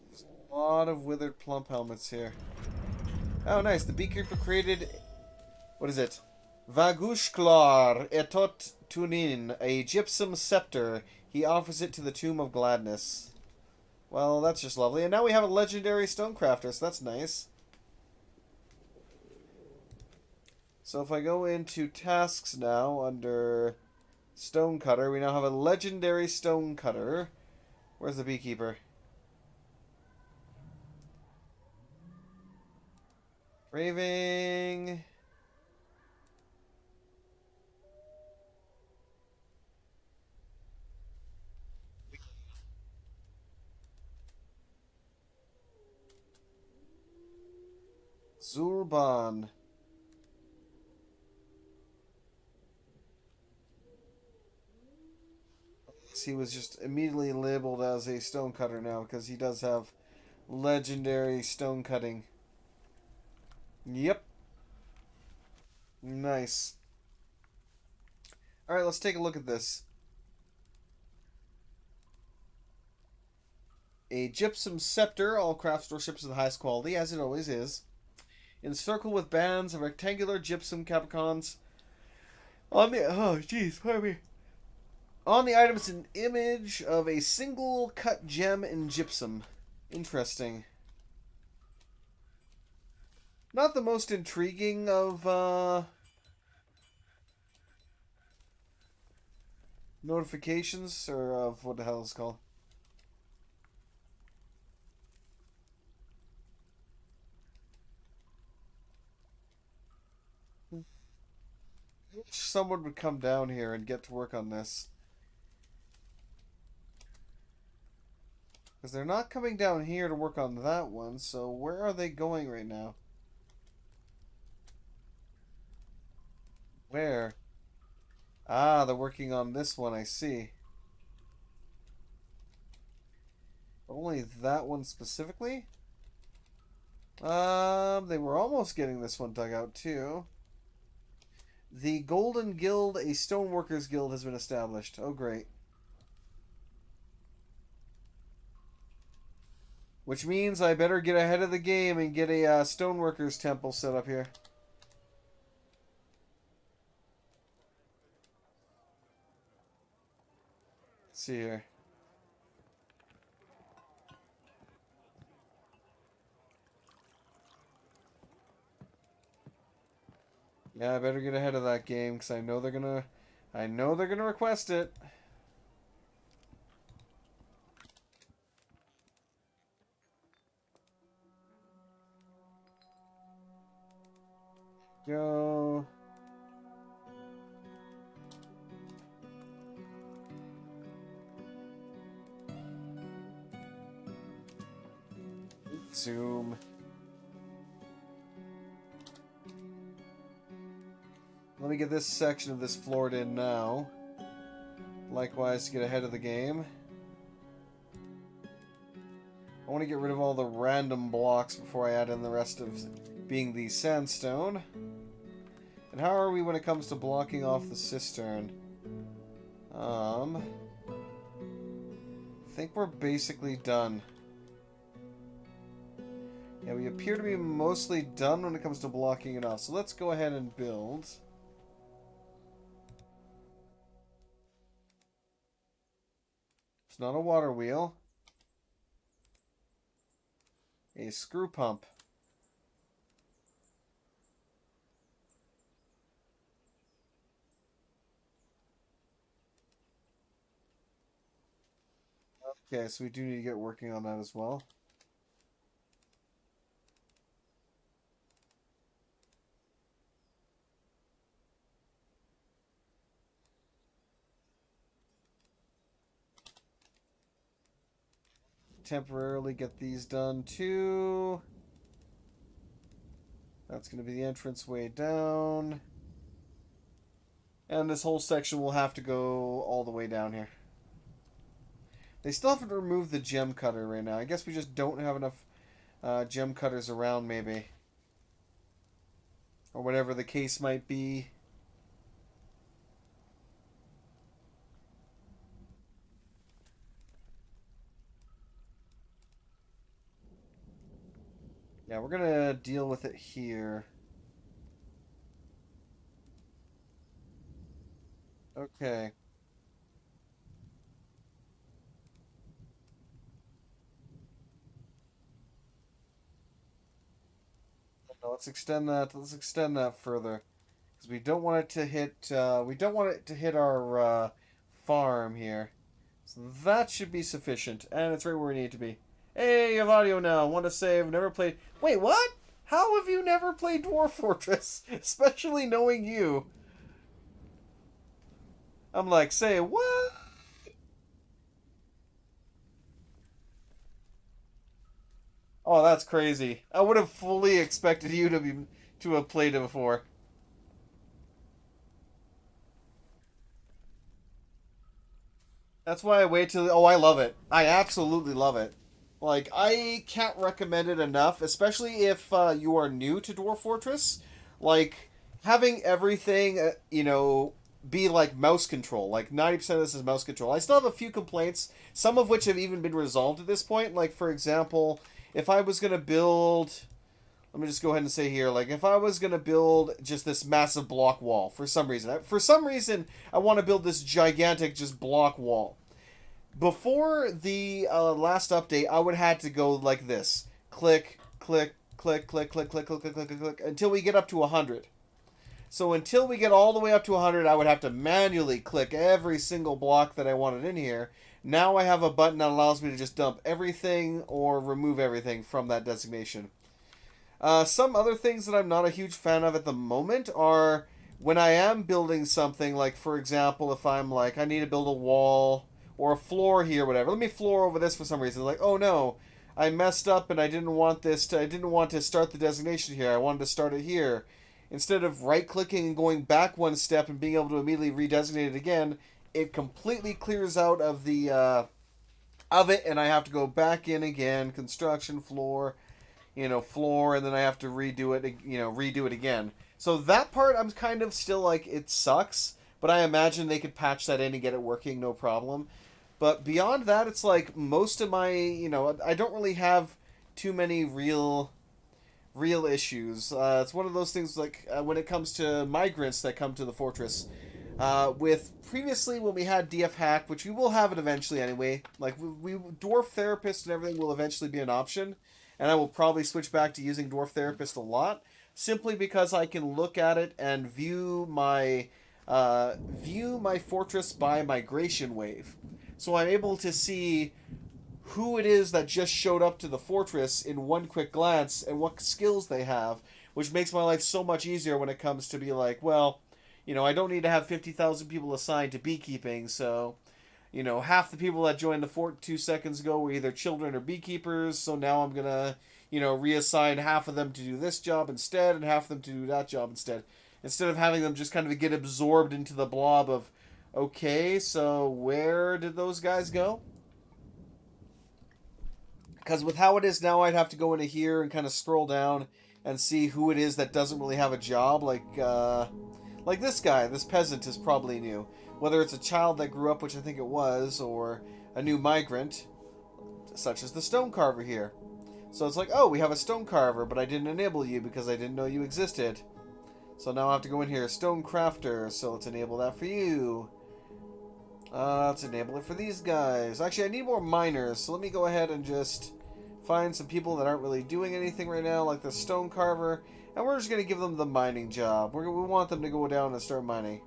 There's a lot of withered plump helmets here. Oh, nice. The beekeeper created... What is it? Vagushklar etot tunin, a gypsum scepter. He offers it to the Tomb of Gladness. Well, that's just lovely. And now we have a legendary stonecrafter, so that's nice. So if I go into tasks now, under stonecutter, we now have a legendary stonecutter. Where's the beekeeper? Craving... Zurban. He was just immediately labeled as a stonecutter now because he does have legendary stone cutting. Yep. Nice. Alright, let's take a look at this. A gypsum scepter. All craft store ships of the highest quality, as it always is. Encircled with bands of rectangular gypsum capricons. On the... Oh, jeez, pardon me. On the item is an image of a single cut gem in gypsum. Interesting. Not the most intriguing of notifications, or of what the hell it's called. Someone would come down here and get to work on this. Because they're not coming down here to work on that one, so where are they going right now? Where? Ah, they're working on this one, I see. Only that one specifically? They were almost getting this one dug out too. The Golden Guild, a stoneworkers guild, has been established. Oh, great. Which means I better get ahead of the game and get a stoneworkers temple set up here. Let's see here. Yeah, I better get ahead of that game because I know they're gonna request it. Go. Zoom. Let me get this section of this floored in now. Likewise, to get ahead of the game. I want to get rid of all the random blocks before I add in the rest of being the sandstone. And how are we when it comes to blocking off the cistern? I think we're basically done. Yeah, we appear to be mostly done when it comes to blocking it off. So let's go ahead and build. It's not a water wheel. A screw pump. Okay, so we do need to get working on that as well. Temporarily get these done too. That's going to be the entrance way down. And this whole section will have to go all the way down here. They still haven't removed the gem cutter right now. I guess we just don't have enough gem cutters around, maybe. Or whatever the case might be. Yeah, we're going to deal with it here. Okay. Now let's extend that. Let's extend that further, because we don't want it to hit. We don't want it to hit our farm here. So that should be sufficient, and it's right where we need it to be. Hey, you have audio now. Want to save? Never played. Wait, what? How have you never played Dwarf Fortress? Especially knowing you. I'm like, say what? Oh, that's crazy. I would have fully expected you to have played it before. That's why I wait till. Oh, I love it. I absolutely love it. Like, I can't recommend it enough, especially if you are new to Dwarf Fortress. Like, having everything, be like mouse control. Like, 90% of this is mouse control. I still have a few complaints, some of which have even been resolved at this point. Like, for example, if I was going to build. Let me just go ahead and say here, like, if I was going to build just this massive block wall, for some reason, I want to build this gigantic just block wall. Before the last update, I would have had to go like this. Click, click, click, click, click, click, click, click, click, click, click, until we get up to 100. So until we get all the way up to 100, I would have to manually click every single block that I wanted in here. Now I have a button that allows me to just dump everything or remove everything from that designation. Some other things that I'm not a huge fan of at the moment are when I am building something, like, for example, if I'm like, I need to build a wall or a floor here, whatever. Let me floor over this for some reason. Like, oh no, I messed up and I didn't want I didn't want to start the designation here. I wanted to start it here. Instead of right-clicking and going back one step and being able to immediately redesignate it again, it completely clears out of the of it, and I have to go back in again, construction floor, floor, and then I have to redo it again. So that part, I'm kind of still like, it sucks, but I imagine they could patch that in and get it working, no problem. But beyond that, it's like most of my, I don't really have too many real issues. It's one of those things like when it comes to migrants that come to the fortress. With previously when we had DF hack, which we will have it eventually anyway. Like we dwarf therapist and everything will eventually be an option, and I will probably switch back to using dwarf therapist a lot, simply because I can look at it and view my fortress by migration wave. So I'm able to see who it is that just showed up to the fortress in one quick glance and what skills they have, which makes my life so much easier when it comes to be like, well, I don't need to have 50,000 people assigned to beekeeping, so, half the people that joined the fort 2 seconds ago were either children or beekeepers, so now I'm gonna, reassign half of them to do this job instead and half of them to do that job instead of having them just kind of get absorbed into the blob of, okay, so where did those guys go? Because with how it is now, I'd have to go into here and kind of scroll down and see who it is that doesn't really have a job. Like this guy, this peasant is probably new. Whether it's a child that grew up, which I think it was, or a new migrant, such as the stone carver here. So it's like, oh, we have a stone carver, but I didn't enable you because I didn't know you existed. So now I have to go in here, stone crafter, so let's enable that for you. Let's enable it for these guys. Actually, I need more miners, so let me go ahead and just find some people that aren't really doing anything right now, like the stone carver, and we're just going to give them the mining job. We want them to go down and start mining.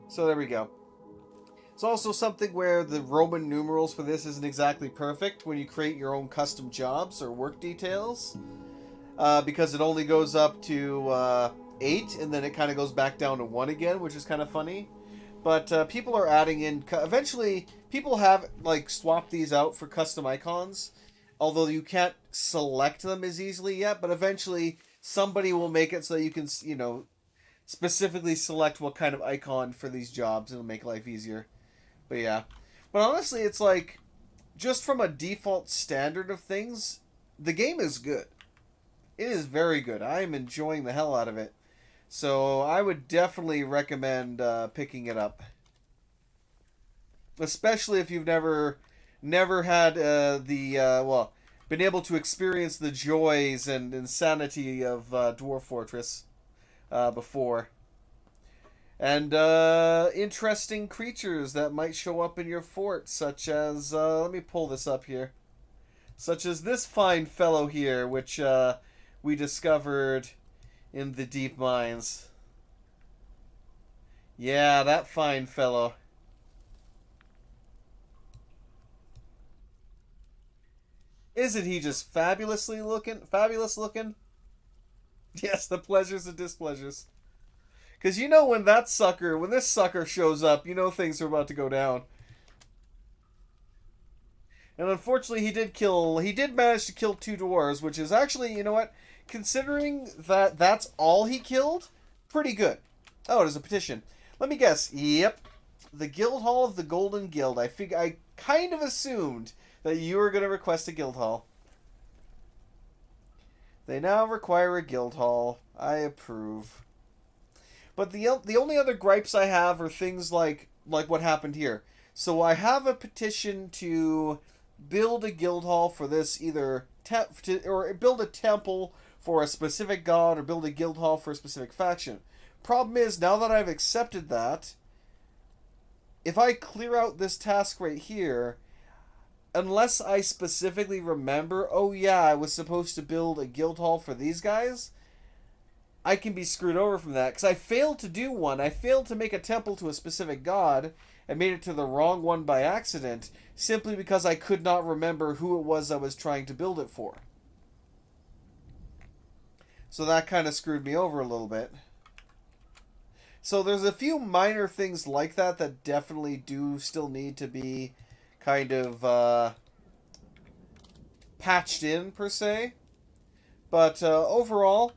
So there we go. It's also something where the Roman numerals for this isn't exactly perfect when you create your own custom jobs or work details, because it only goes up to 8, and then it kind of goes back down to 1 again, which is kind of funny. But people are adding in... Eventually, people have like swapped these out for custom icons, although you can't select them as easily yet, but eventually somebody will make it so that you can, specifically select what kind of icon for these jobs, and it'll make life easier. But yeah. But honestly, it's like, just from a default standard of things, the game is good. It is very good. I am enjoying the hell out of it. So I would definitely recommend picking it up. Especially if you've never had been able to experience the joys and insanity of Dwarf Fortress before. And interesting creatures that might show up in your fort, such as, let me pull this up here. Such as this fine fellow here, which we discovered in the deep mines. Yeah, that fine fellow. Isn't he just fabulous looking? Yes, the pleasures and displeasures. Because when this sucker shows up, things are about to go down. And unfortunately, he did manage to kill 2 dwarves, which is actually, you know what? Considering that that's all he killed, pretty good. Oh, there's a petition. Let me guess. Yep. The Guild Hall of the Golden Guild. I kind of assumed that you were going to request a guild hall. They now require a guild hall. I approve. But the only other gripes I have are things like what happened here. So I have a petition to build a guild hall for this, either or build a temple for a specific god or build a guild hall for a specific faction. Problem is, now that I've accepted that, if I clear out this task right here, unless I specifically remember, oh yeah, I was supposed to build a guild hall for these guys, I can be screwed over from that. Because I failed to do one. I failed to make a temple to a specific god and made it to the wrong one by accident, simply because I could not remember who it was I was trying to build it for. So that kind of screwed me over a little bit. So there's a few minor things like that definitely do still need to be kind of patched in, per se. But overall,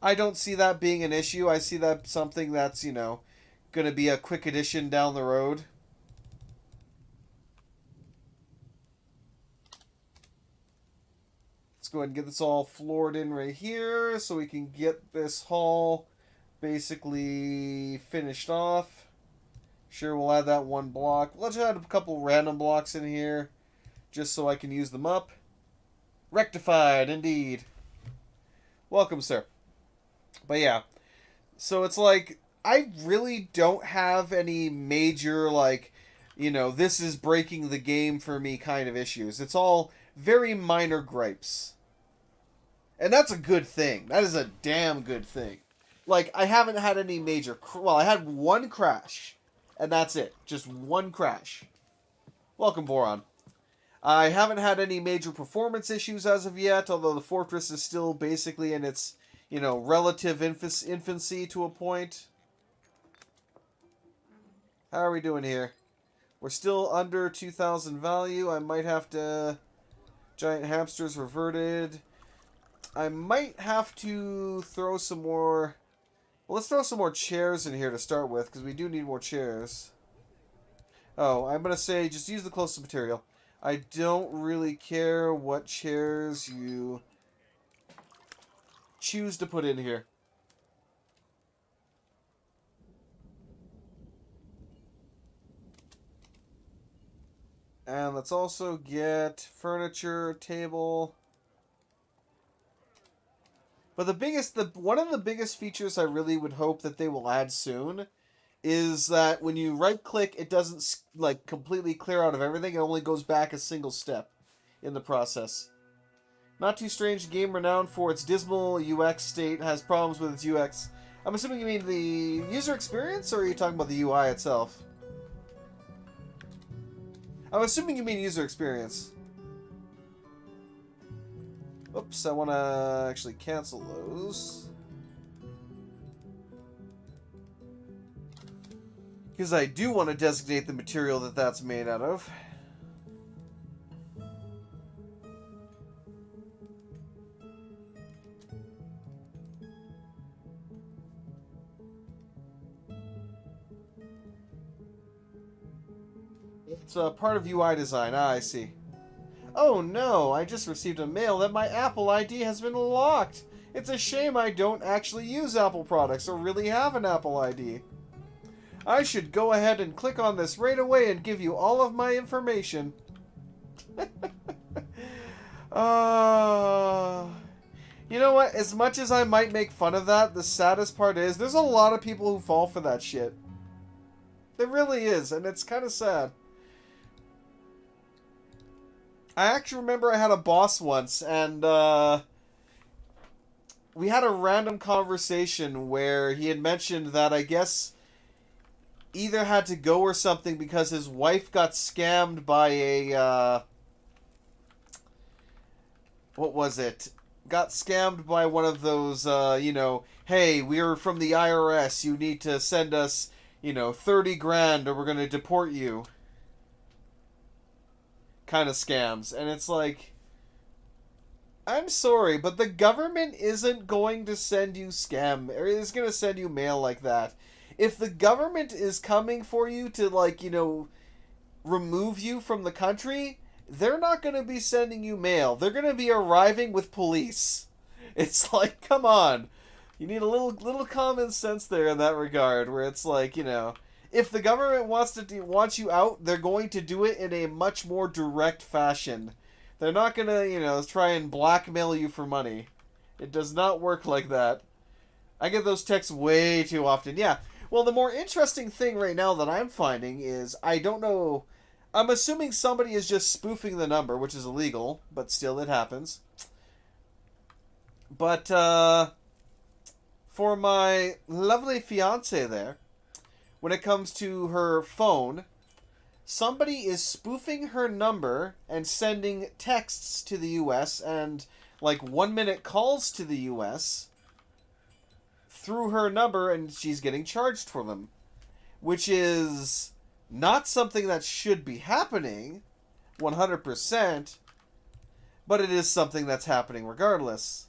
I don't see that being an issue. I see that something that's, going to be a quick addition down the road. Let's go ahead and get this all floored in right here so we can get this hall basically finished off. Sure, we'll add that one block. Let's add a couple random blocks in here just so I can use them up. Rectified, indeed. Welcome, sir. But yeah, so it's like, I really don't have any major, like, you know, this is breaking the game for me kind of issues. It's all very minor gripes. And that's a good thing. That is a damn good thing. Like, I haven't had any major... Well, I had one crash. And that's it. Just one crash. Welcome, Boron. I haven't had any major performance issues as of yet, although the fortress is still basically in its, you know, relative infancy to a point. How are we doing here? We're still under 2,000 value. I might have to... Giant hamsters reverted. I might have to throw some more... Well, let's throw some more chairs in here to start with, because we do need more chairs. Oh, I'm going to say just use the closest material. I don't really care what chairs you choose to put in here. And let's also get furniture, table. But one of the biggest features I really would hope that they will add soon is that when you right click, it doesn't like completely clear out of everything. It only goes back a single step in the process. Not Too Strange, game renowned for its dismal UX state, has problems with its UX. I'm assuming you mean the user experience, or are you talking about the UI itself? I'm assuming you mean user experience. Oops, I want to actually cancel those. Because I do want to designate the material that that's made out of. It's a part of UI design. Ah, I see. Oh no, I just received a mail that my Apple ID has been locked. It's a shame I don't actually use Apple products or really have an Apple ID. I should go ahead and click on this right away and give you all of my information. You know what? As much as I might make fun of that, the saddest part is there's a lot of people who fall for that shit. There really is, and it's kind of sad. I actually remember I had a boss once, and we had a random conversation where he had mentioned that I guess either had to go or something because his wife got scammed by a, what was it? Got scammed by one of those, you know, hey, we're from the IRS, you need to send us, you know, 30 grand or we're going to deport you. Kind of scams. And it's like, I'm sorry, but the government isn't going to send you or is going to send you mail like that. If the government is coming for you to, like, you know, remove you from the country, they're not going to be sending you mail. They're going to be arriving with police. It's like, come on. You need a little common sense there in that regard, where it's like, you know, if the government wants you out, they're going to do it in a much more direct fashion. They're not going to, you know, try and blackmail you for money. It does not work like that. I get those texts way too often. Yeah. Well, the more interesting thing right now that I'm finding is, I don't know, I'm assuming somebody is just spoofing the number, which is illegal, but still it happens. But, for my lovely fiance there, when it comes to her phone, somebody is spoofing her number and sending texts to the US and, like, 1-minute calls to the US through her number, and she's getting charged for them, which is not something that should be happening 100%, but it is something that's happening regardless.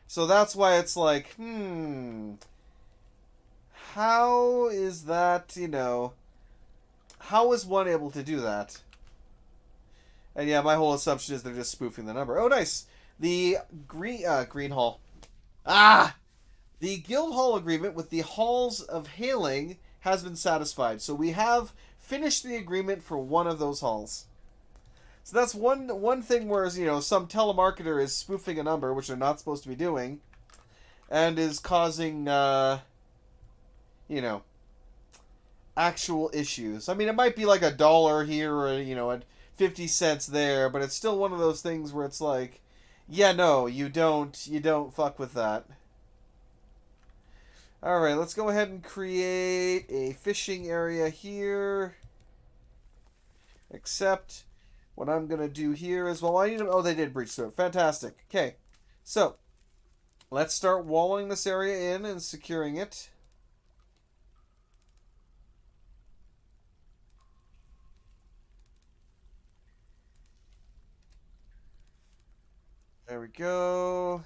So that's why it's like, how is that, you know, how is one able to do that? And yeah, my whole assumption is they're just spoofing the number. Oh, nice. The green hall. Ah! The guild hall agreement with the halls of hailing has been satisfied. So we have finished the agreement for one of those halls. So that's one thing where, you know, some telemarketer is spoofing a number, which they're not supposed to be doing, and is causing, you know, actual issues. I mean, it might be like $1 here or, you know, 50 cents there, but it's still one of those things where it's like, yeah, no, you don't fuck with that. All right, let's go ahead and create a fishing area here. Except what I'm going to do here is, well, I need to, oh, they did breach through it. Fantastic. Okay, so let's start walling this area in and securing it. There we go.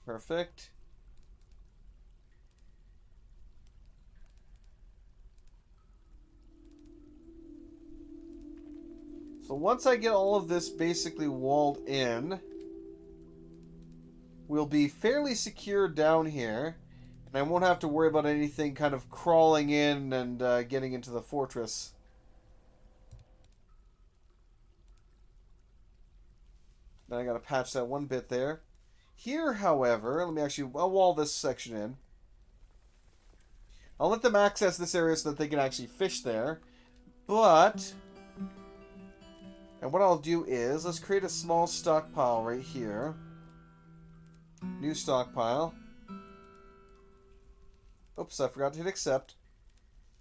Perfect. So once I get all of this basically walled in, we'll be fairly secure down here. And I won't have to worry about anything kind of crawling in and getting into the fortress. Then I gotta patch that one bit there. Here, however, I'll wall this section in. I'll let them access this area so that they can actually fish there. But, and what I'll do is, let's create a small stockpile right here. New stockpile. Oops, I forgot to hit accept.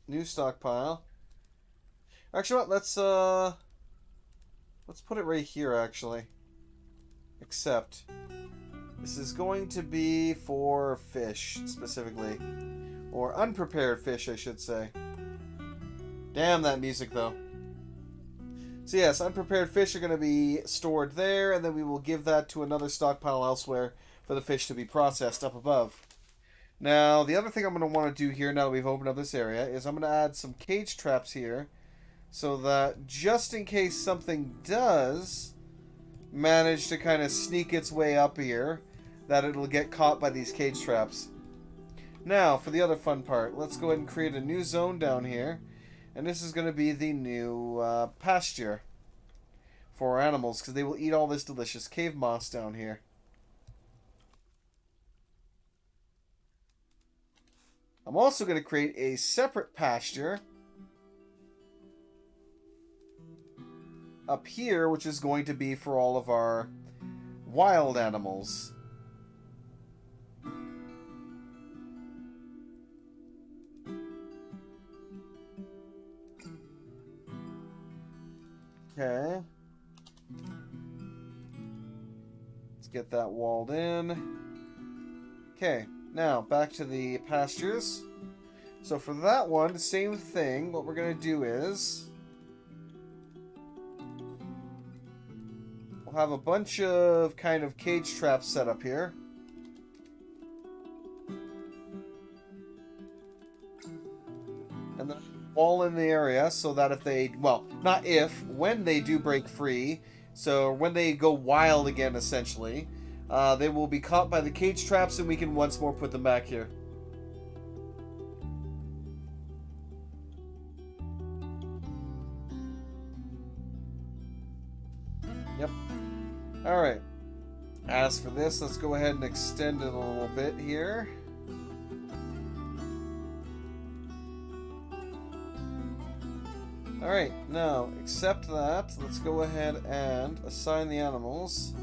New stockpile. Actually, what? Let's put it right here, actually. Accept. This is going to be for fish, specifically. Or unprepared fish, I should say. Damn that music, though. So yes, unprepared fish are going to be stored there, and then we will give that to another stockpile elsewhere for the fish to be processed up above. Now, the other thing I'm going to want to do here, now that we've opened up this area, is I'm going to add some cage traps here, so that just in case something does manage to kind of sneak its way up here, that it'll get caught by these cage traps. Now, for the other fun part, let's go ahead and create a new zone down here, and this is going to be the new pasture for our animals, because they will eat all this delicious cave moss down here. I'm also going to create a separate pasture up here, which is going to be for all of our wild animals. Okay. Let's get that walled in. Okay. Now, back to the pastures. So for that one, same thing. What we're going to do is we'll have a bunch of kind of cage traps set up here. And then wall in the area so that if they, well, not if, when they do break free, so when they go wild again, essentially, they will be caught by the cage traps, and we can once more put them back here. Yep. Alright. As for this, let's go ahead and extend it a little bit here. Alright, now, accept that. Let's go ahead and assign the animals.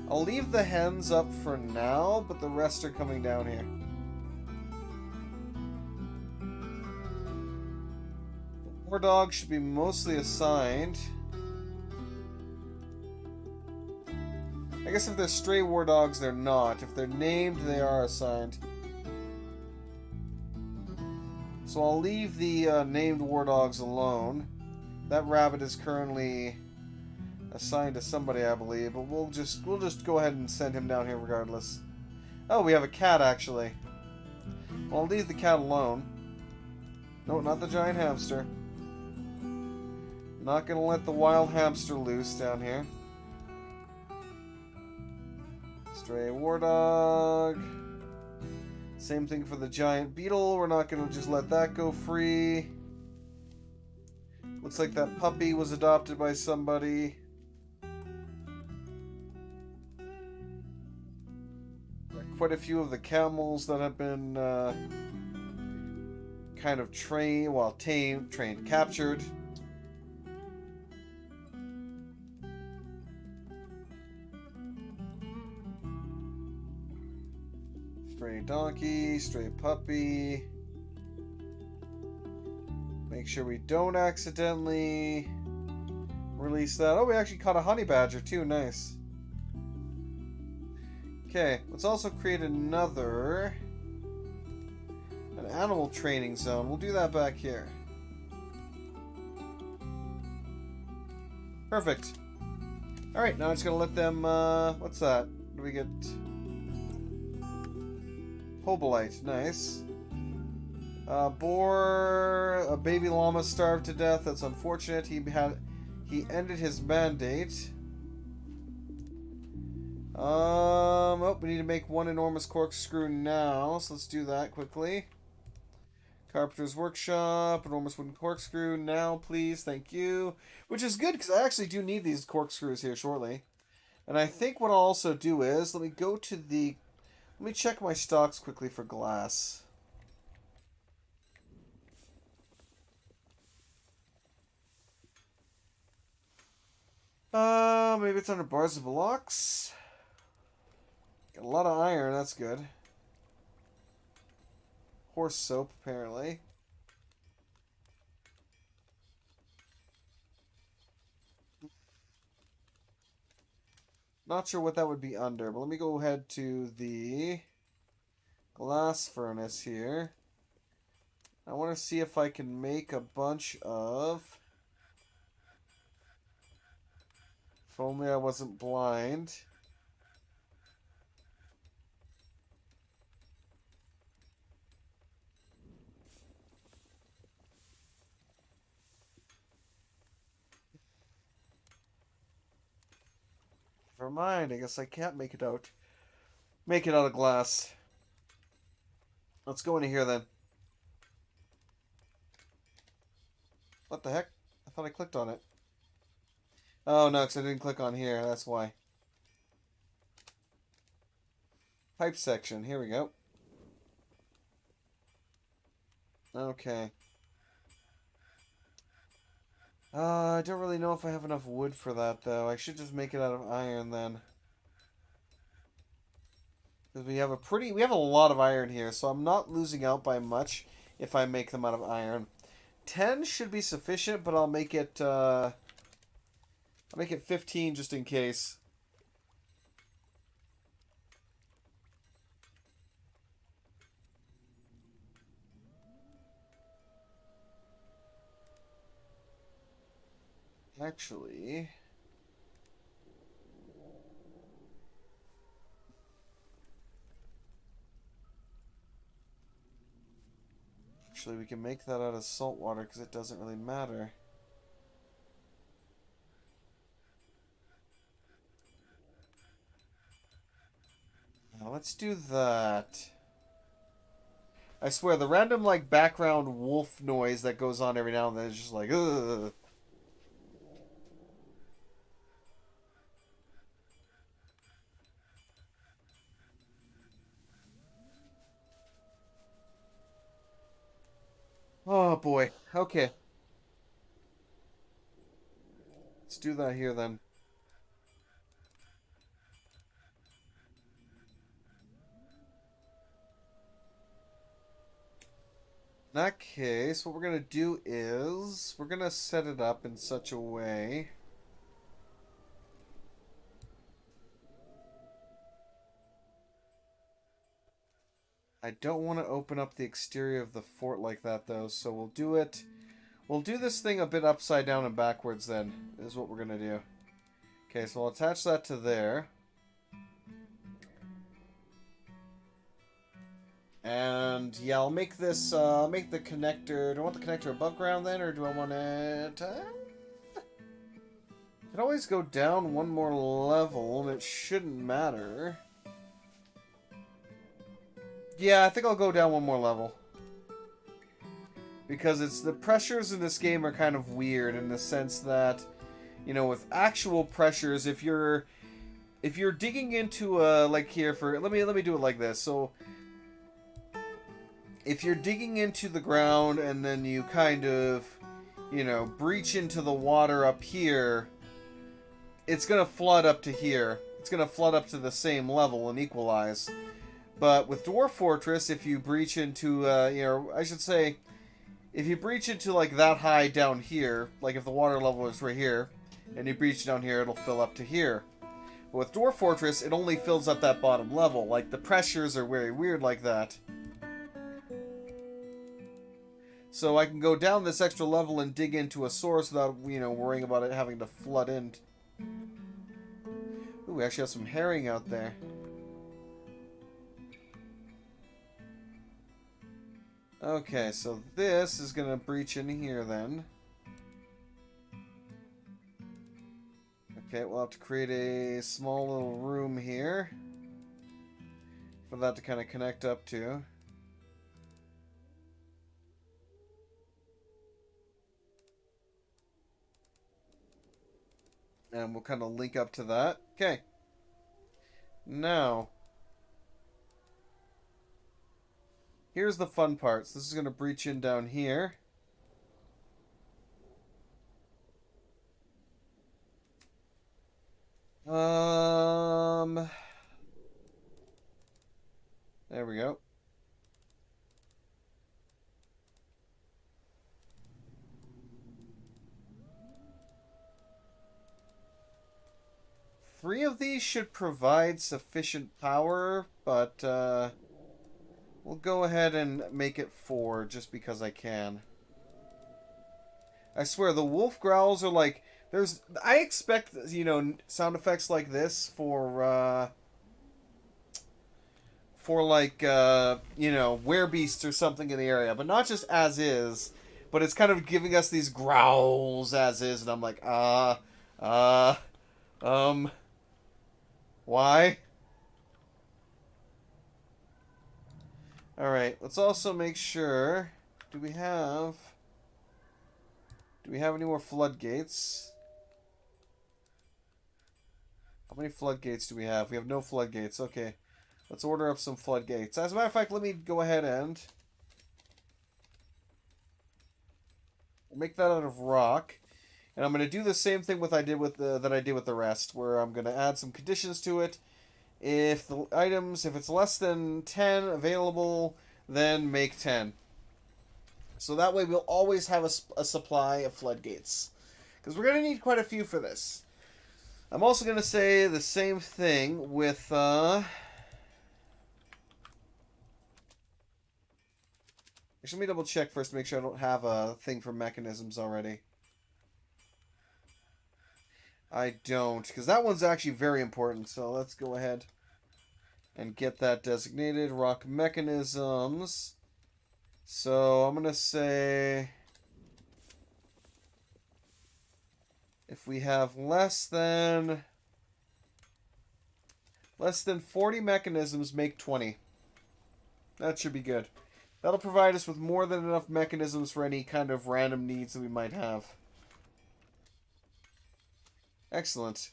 I'll leave the hens up for now, but the rest are coming down here. The war dogs should be mostly assigned. I guess if they're stray war dogs, they're not. If they're named, they are assigned. So I'll leave the named war dogs alone. That rabbit is currently assigned to somebody, I believe, but we'll just go ahead and send him down here regardless. Oh, we have a cat actually. Well, I'll leave the cat alone. No, not the giant hamster. Not gonna let the wild hamster loose down here. Stray war dog. Same thing for the giant beetle. We're not gonna just let that go free. Looks like that puppy was adopted by somebody. Quite a few of the camels that have been kind of tamed, captured. Stray donkey, stray puppy. Make sure we don't accidentally release that. Oh, we actually caught a honey badger too. Nice. Okay, let's also create an animal training zone. We'll do that back here. Perfect. Alright, now I'm just going to let them, what's that? What do we get? Hobolite, nice. Boar, a baby llama starved to death. That's unfortunate. He ended his mandate. Oh, we need to make one enormous corkscrew now, so let's do that quickly. Carpenter's workshop, enormous wooden corkscrew now, please, thank you. Which is good, because I actually do need these corkscrews here shortly. And I think what I'll also do is, let me check my stocks quickly for glass. Maybe it's under bars of blocks. Got a lot of iron, that's good. Horse soap, apparently. Not sure what that would be under, but let me go ahead to the glass furnace here. I want to see if I can make a bunch of... If only I wasn't blind. Never mind, I guess I can't make it out. Make it out of glass. Let's go into here then. What the heck? I thought I clicked on it. Oh no, because I didn't click on here, that's why. Pipe section, here we go. Okay. I don't really know if I have enough wood for that, though. I should just make it out of iron, then. Because we have a lot of iron here, so I'm not losing out by much if I make them out of iron. 10 should be sufficient, but I'll make it 15 just in case. Actually, we can make that out of salt water because it doesn't really matter. Now let's do that. I swear, the random like background wolf noise that goes on every now and then is just like, ugh. Oh boy. Okay. Let's do that here then. In that case, what we're going to do is we're going to set it up in such a way. I don't want to open up the exterior of the fort like that, though, so we'll do this thing a bit upside down and backwards, then, is what we're going to do. Okay, so I'll attach that to there. And yeah, I'll make this, make the connector. Do I want the connector above ground then, or do I want it? It always go down one more level, and it shouldn't matter. Yeah, I think I'll go down one more level. Because it's the pressures in this game are kind of weird in the sense that, you know, with actual pressures, if you're digging into like here for let me do it like this. So if you're digging into the ground and then you kind of, you know, breach into the water up here, it's gonna flood up to here. It's gonna flood up to the same level and equalize. But with Dwarf Fortress, if you breach into, you know, I should say, if you breach into like that high down here, like if the water level is right here, and you breach down here, it'll fill up to here. But with Dwarf Fortress, it only fills up that bottom level. Like, the pressures are very weird like that. So I can go down this extra level and dig into a source without, you know, worrying about it having to flood in. Ooh, we actually have some herring out there. Okay, so this is gonna breach in here then. Okay, we'll have to create a small little room here for that to kind of connect up to. And we'll kind of link up to that. Okay. Now, here's the fun parts. This is going to breach in down here. There we go. Three of these should provide sufficient power, but we'll go ahead and make it 4 just because I can. I swear, the wolf growls are like... I expect, you know, sound effects like this for like, you know, werebeasts or something in the area. But not just as is, but it's kind of giving us these growls as is, and I'm like, why? Alright, let's also make sure... Do we have any more floodgates? How many floodgates do we have? We have no floodgates. Okay. Let's order up some floodgates. As a matter of fact, let me go ahead and make that out of rock. And I'm going to do the same thing that I did with the rest, where I'm going to add some conditions to it. If the items, if it's less than 10 available, then make 10. So that way we'll always have a supply of floodgates. Because we're going to need quite a few for this. I'm also going to say the same thing with... Actually, let me double check first to make sure I don't have a thing for mechanisms already. I don't, because that one's actually very important. So let's go ahead and get that designated. Rock mechanisms. So I'm going to say... If we have less than 40 mechanisms, make 20. That should be good. That'll provide us with more than enough mechanisms for any kind of random needs that we might have. Excellent.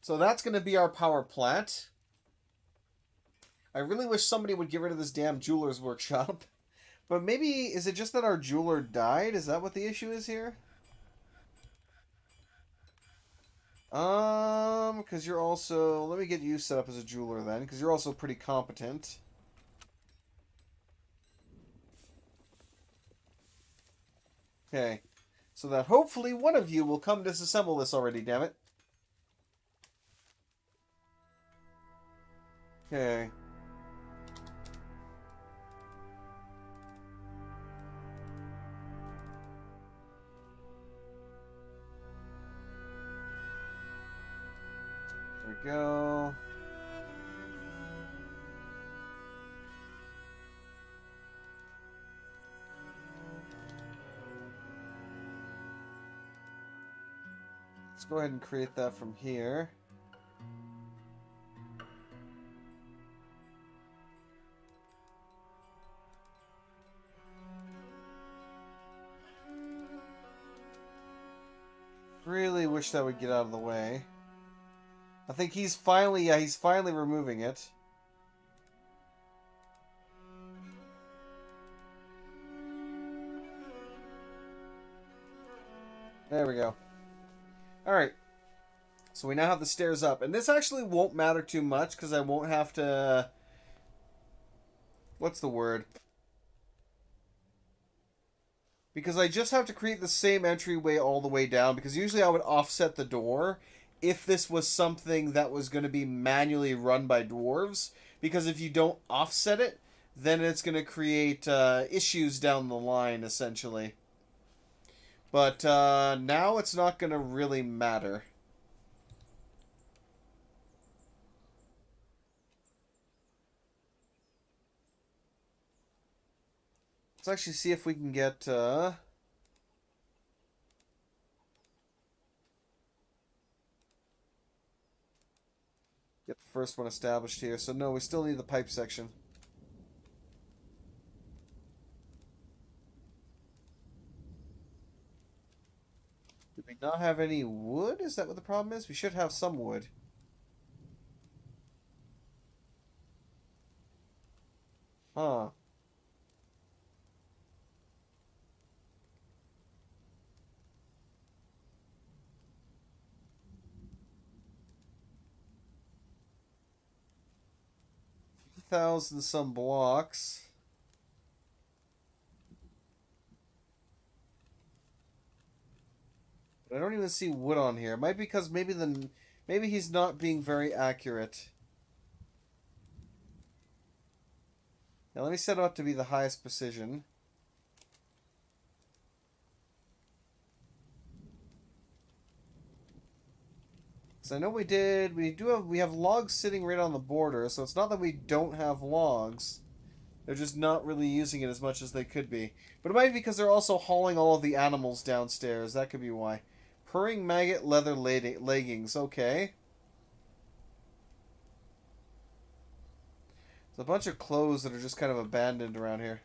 So that's going to be our power plant. I really wish somebody would get rid of this damn jeweler's workshop. But maybe, is it just that our jeweler died? Is that what the issue is here? Because you're also... Let me get you set up as a jeweler then, because you're also pretty competent. Okay. So that hopefully one of you will come disassemble this already, damn it. Okay. go. Let's go ahead and create that from here. Really wish that would get out of the way. I think he's finally, yeah, he's finally removing it. There we go. Alright. So we now have the stairs up. And this actually won't matter too much because I won't have to... What's the word? Because I just have to create the same entryway all the way down. Because usually I would offset the door if this was something that was going to be manually run by dwarves. Because if you don't offset it, then it's going to create issues down the line, essentially. But now it's not going to really matter. Let's actually see if we can get... get the first one established here. So no, we still need the pipe section. Do we not have any wood? Is that what the problem is? We should have some wood. Huh. Thousand some blocks. But I don't even see wood on here. Might be because maybe he's not being very accurate. Now let me set it up to be the highest precision. So I know we have logs sitting right on the border, so it's not that we don't have logs. They're just not really using it as much as they could be. But it might be because they're also hauling all of the animals downstairs. That could be why. Purring maggot leather leggings. Okay. There's a bunch of clothes that are just kind of abandoned around here.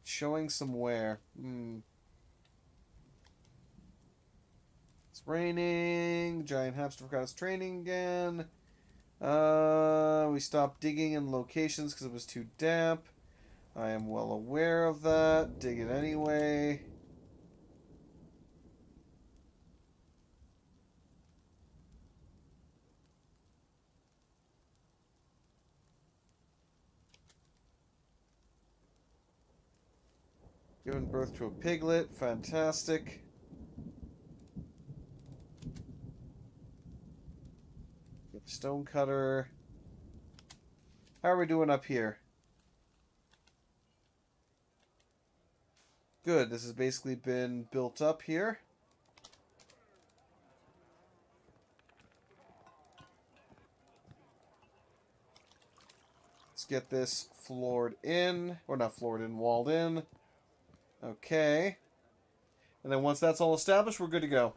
Showing some wear. It's raining. Giant hamster forgot his training again. We stopped digging in locations because it was too damp. I am well aware of that. Dig it anyway. Given birth to a piglet. Fantastic. Stone cutter. How are we doing up here? Good. This has basically been built up here. Let's get this floored in. Or not floored in, walled in. Okay. And then once that's all established, we're good to go.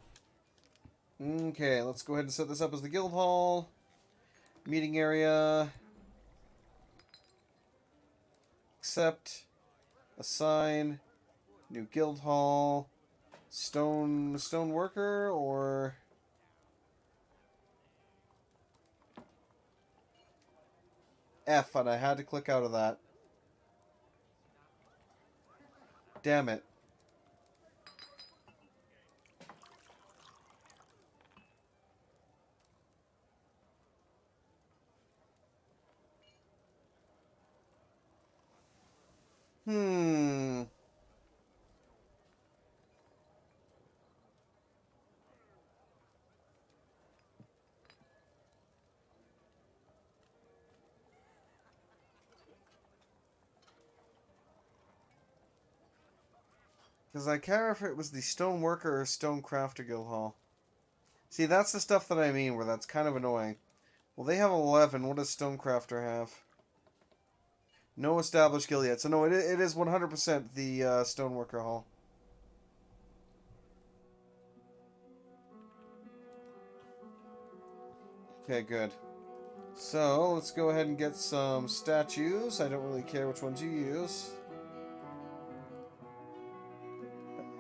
Okay, let's go ahead and set this up as the guild hall. Meeting area. Accept. Assign. New guild hall. Stone worker or... F, and I had to click out of that. Damn it. Because I can't remember if it was the Stoneworker or Stonecrafter Guild Hall. See, that's the stuff that I mean, where that's kind of annoying. Well, they have 11. What does Stonecrafter have? No established guild yet. So no, it is 100% the Stoneworker Hall. Okay, good. So, let's go ahead and get some statues. I don't really care which ones you use.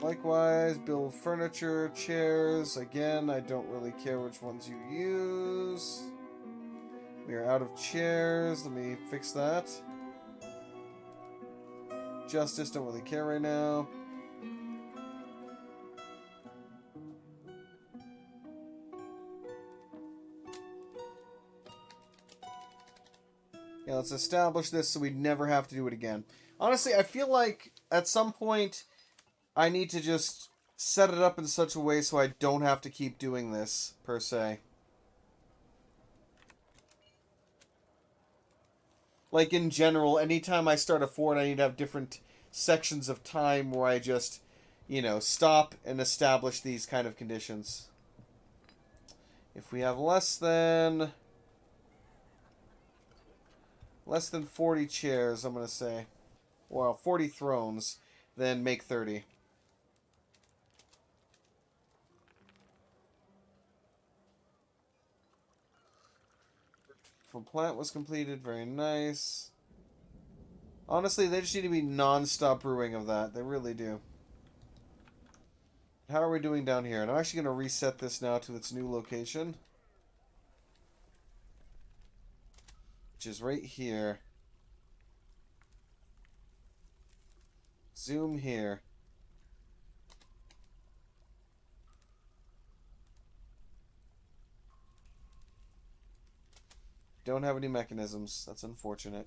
Likewise, build furniture, chairs. Again, I don't really care which ones you use. We are out of chairs. Let me fix that. Justice, don't really care right now. Yeah, let's establish this so we never have to do it again. Honestly, I feel like at some point I need to just set it up in such a way so I don't have to keep doing this, per se. Like, in general, anytime I start a fort, I need to have different sections of time where I just, stop and establish these kind of conditions. If we have less than 40 chairs, I'm going to say, well, 40 thrones, then make 30. Plant was completed, very nice. Honestly, they just need to be non-stop brewing of that. They really do. How are we doing down here? And I'm actually going to reset this now to its new location. Which is right here. Zoom here. Don't have any mechanisms. That's unfortunate.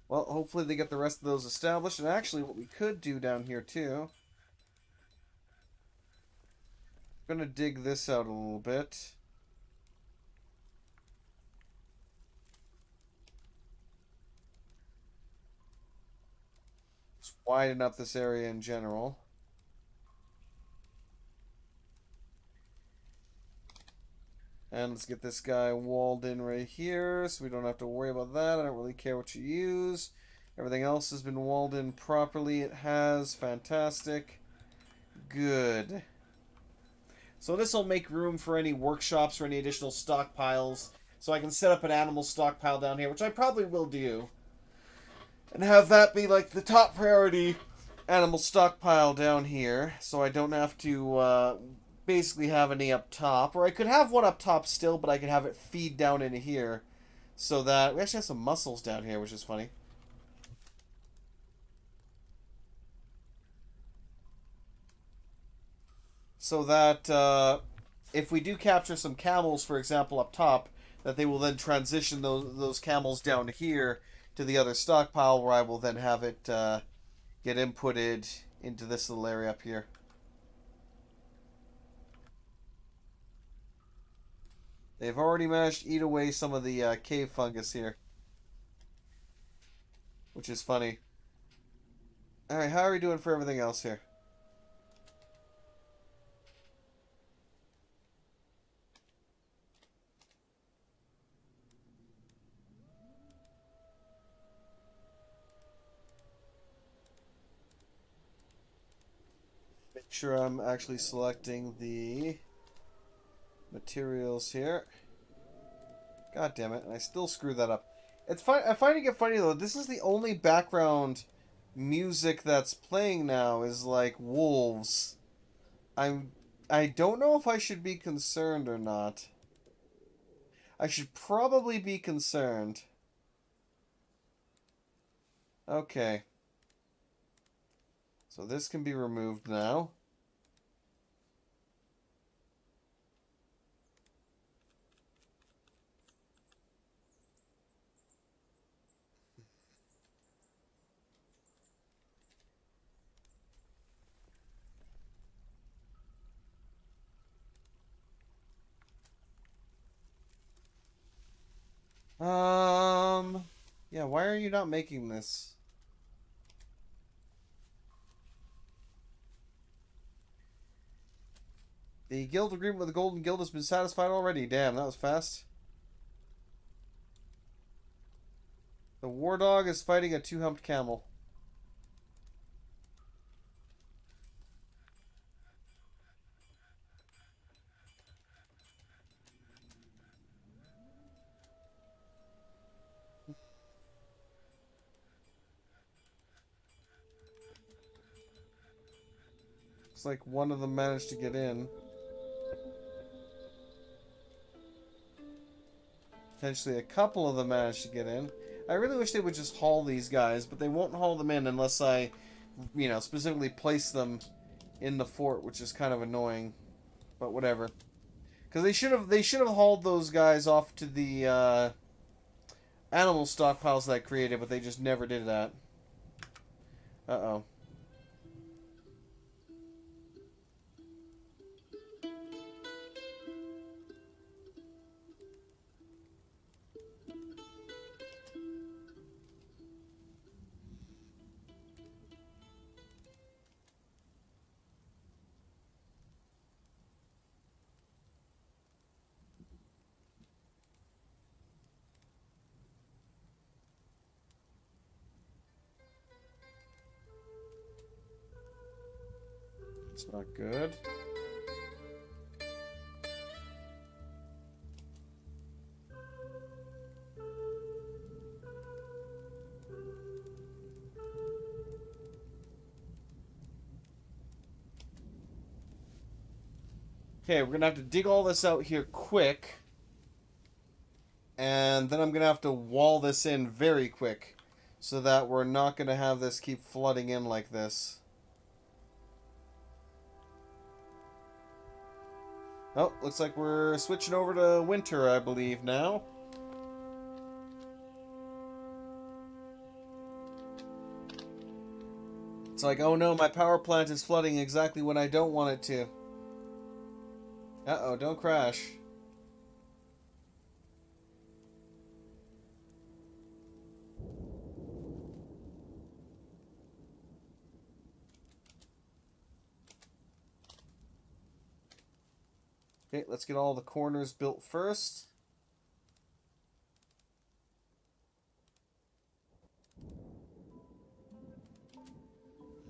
Well, hopefully they get the rest of those established. And actually, what we could do down here, too... I'm going to dig this out a little bit. Just widen up this area in general. And let's get this guy walled in right here so we don't have to worry about that. I don't really care what you use. Everything else has been walled in properly. It has. Fantastic. Good. So this will make room for any workshops or any additional stockpiles. So I can set up an animal stockpile down here, which I probably will do. And have that be like the top priority animal stockpile down here. So I don't have to basically have any up top. Or I could have one up top still, but I could have it feed down into here. So that... we actually have some mussels down here, which is funny. So that if we do capture some camels, for example, up top, that they will then transition those camels down here to the other stockpile, where I will then have it get inputted into this little area up here. They've already managed to eat away some of the cave fungus here, which is funny. Alright, how are we doing for everything else here? Make sure I'm actually selecting the materials here. God damn it, and I still screw that up. It's fine. I find it funny though. This is the only background music that's playing now is like wolves. I don't know if I should be concerned or not. I should probably be concerned. Okay. So this can be removed now. Yeah, why are you not making this? The guild agreement with the Golden Guild has been satisfied already. Damn, that was fast. The war dog is fighting a two-humped camel. Looks like one of them managed to get in. Potentially a couple of them managed to get in. I really wish they would just haul these guys, but they won't haul them in unless I, specifically place them in the fort, which is kind of annoying. But whatever. Because they should have hauled those guys off to the animal stockpiles that I created, but they just never did that. Uh-oh. It's not good. Okay, we're gonna have to dig all this out here quick. And then I'm gonna have to wall this in very quick. So that we're not gonna have this keep flooding in like this. Oh, looks like we're switching over to winter, I believe, now. It's like, oh no, my power plant is flooding exactly when I don't want it to. Uh-oh, don't crash. Okay, let's get all the corners built first.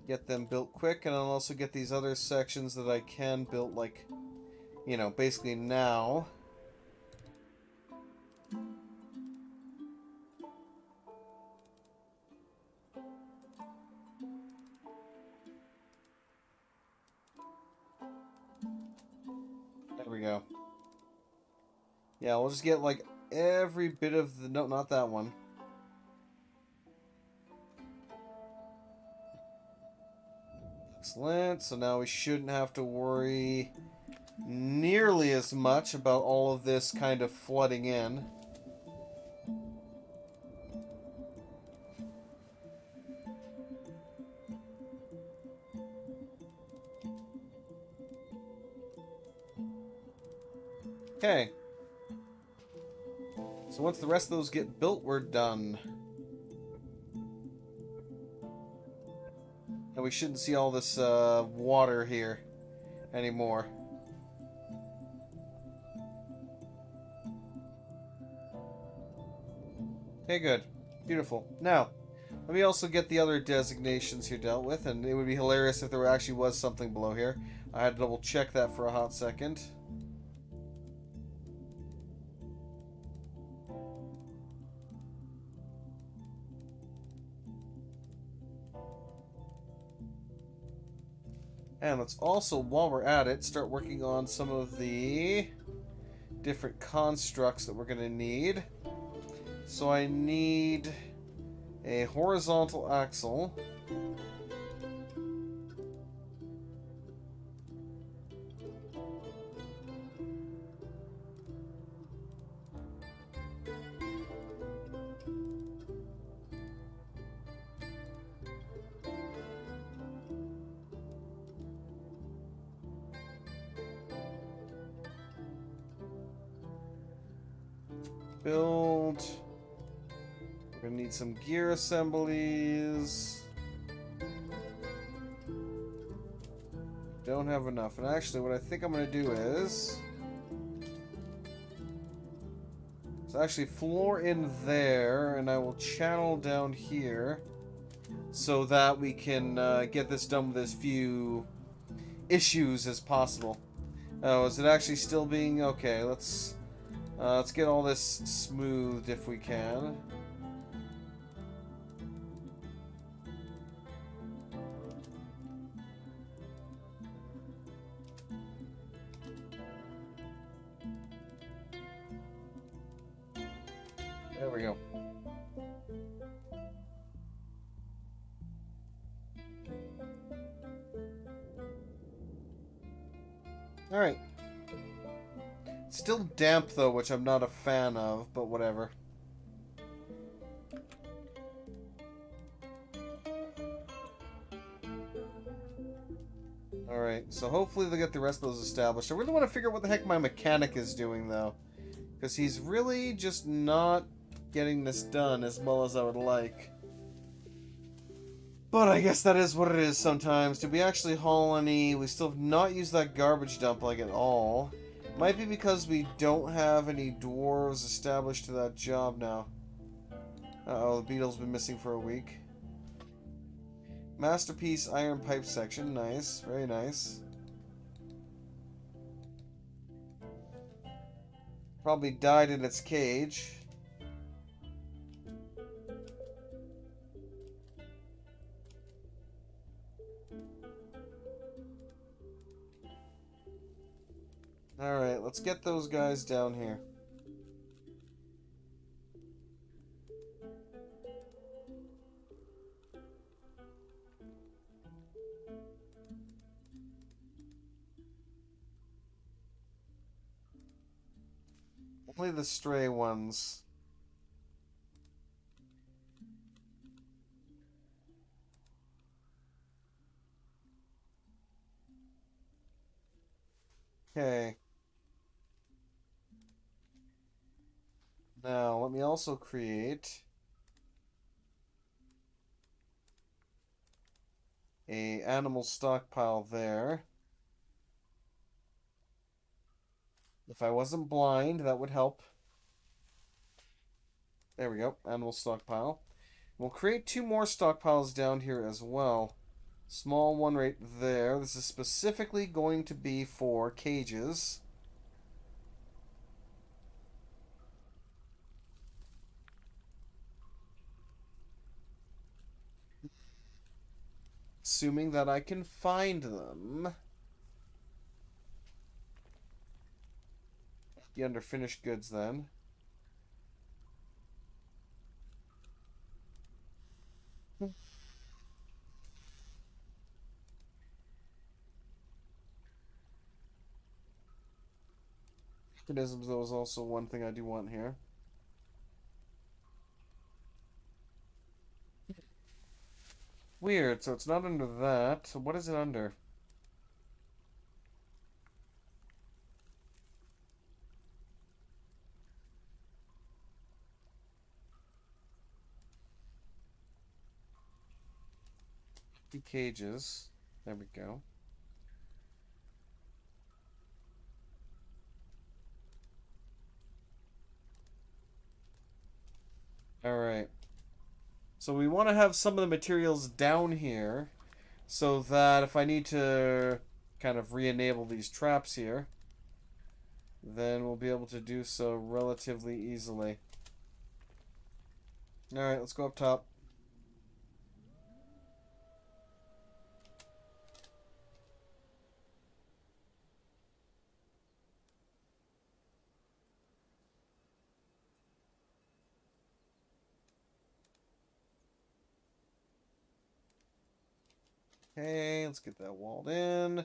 Get them built quick, and I'll also get these other sections that I can build, like, basically now. There we go. Yeah, we'll just get, like, every bit of the... No, not that one. Excellent. So now we shouldn't have to worry nearly as much about all of this kind of flooding in. Okay. So once the rest of those get built, we're done. And we shouldn't see all this water here anymore. Okay, good. Beautiful. Now, let me also get the other designations here dealt with, and it would be hilarious if there actually was something below here. I had to double check that for a hot second. And let's also, while we're at it, start working on some of the different constructs that we're going to need. So I need a horizontal axle. Build. Gonna need some gear assemblies. Don't have enough. And actually, what I think I'm gonna do is... So actually, floor in there, and I will channel down here so that we can get this done with as few issues as possible. Oh, is it actually still being... Okay, let's get all this smoothed if we can. There we go. Alright. Still damp though, which I'm not a fan of, but whatever. Alright, so hopefully they'll get the rest of those established. I really want to figure out what the heck my mechanic is doing though. Because he's really just not getting this done as well as I would like. But I guess that is what it is sometimes. Did we actually haul any? We still have not used that garbage dump like at all. Might be because we don't have any dwarves established to that job now. Uh-oh, the beetle's been missing for a week. Masterpiece iron pipe section. Nice. Very nice. Probably died in its cage. Alright, let's get those guys down here. Only the stray ones. Okay. Now, let me also create a animal stockpile there. If I wasn't blind, that would help. There we go, animal stockpile. We'll create 2 more stockpiles down here as well. Small one right there. This is specifically going to be for cages. Assuming that I can find them. Be under finished goods then. Mechanisms, though, is also one thing I do want here. Weird, so it's not under that. So what is it under? Cages. There we go. Alright. So we want to have some of the materials down here so that if I need to kind of re-enable these traps here, then we'll be able to do so relatively easily. Alright, let's go up top. Okay, let's get that walled in.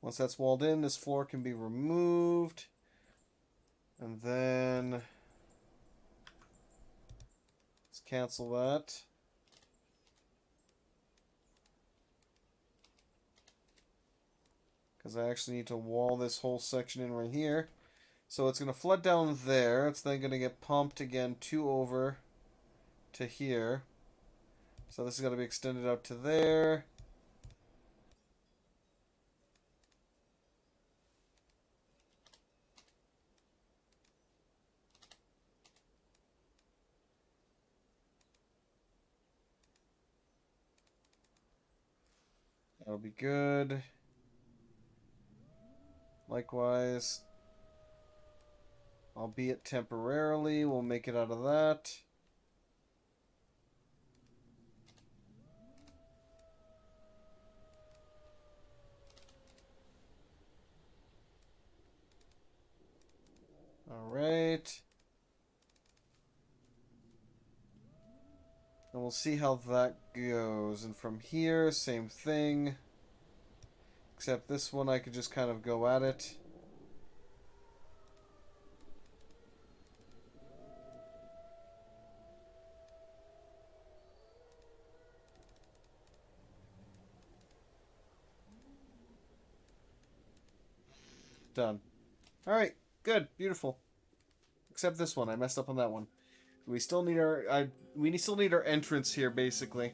Once that's walled in, this floor can be removed. And then let's cancel that. Because I actually need to wall this whole section in right here. So it's going to flood down there. It's then going to get pumped again 2 over to here. So this is going to be extended out to there. That'll be good. Likewise, albeit temporarily, we'll make it out of that. Alright. And we'll see how that goes. And from here, same thing. Except this one I could just kind of go at it. Done. Alright, good, beautiful. Except this one, I messed up on that one. We still need our still need our entrance here, basically.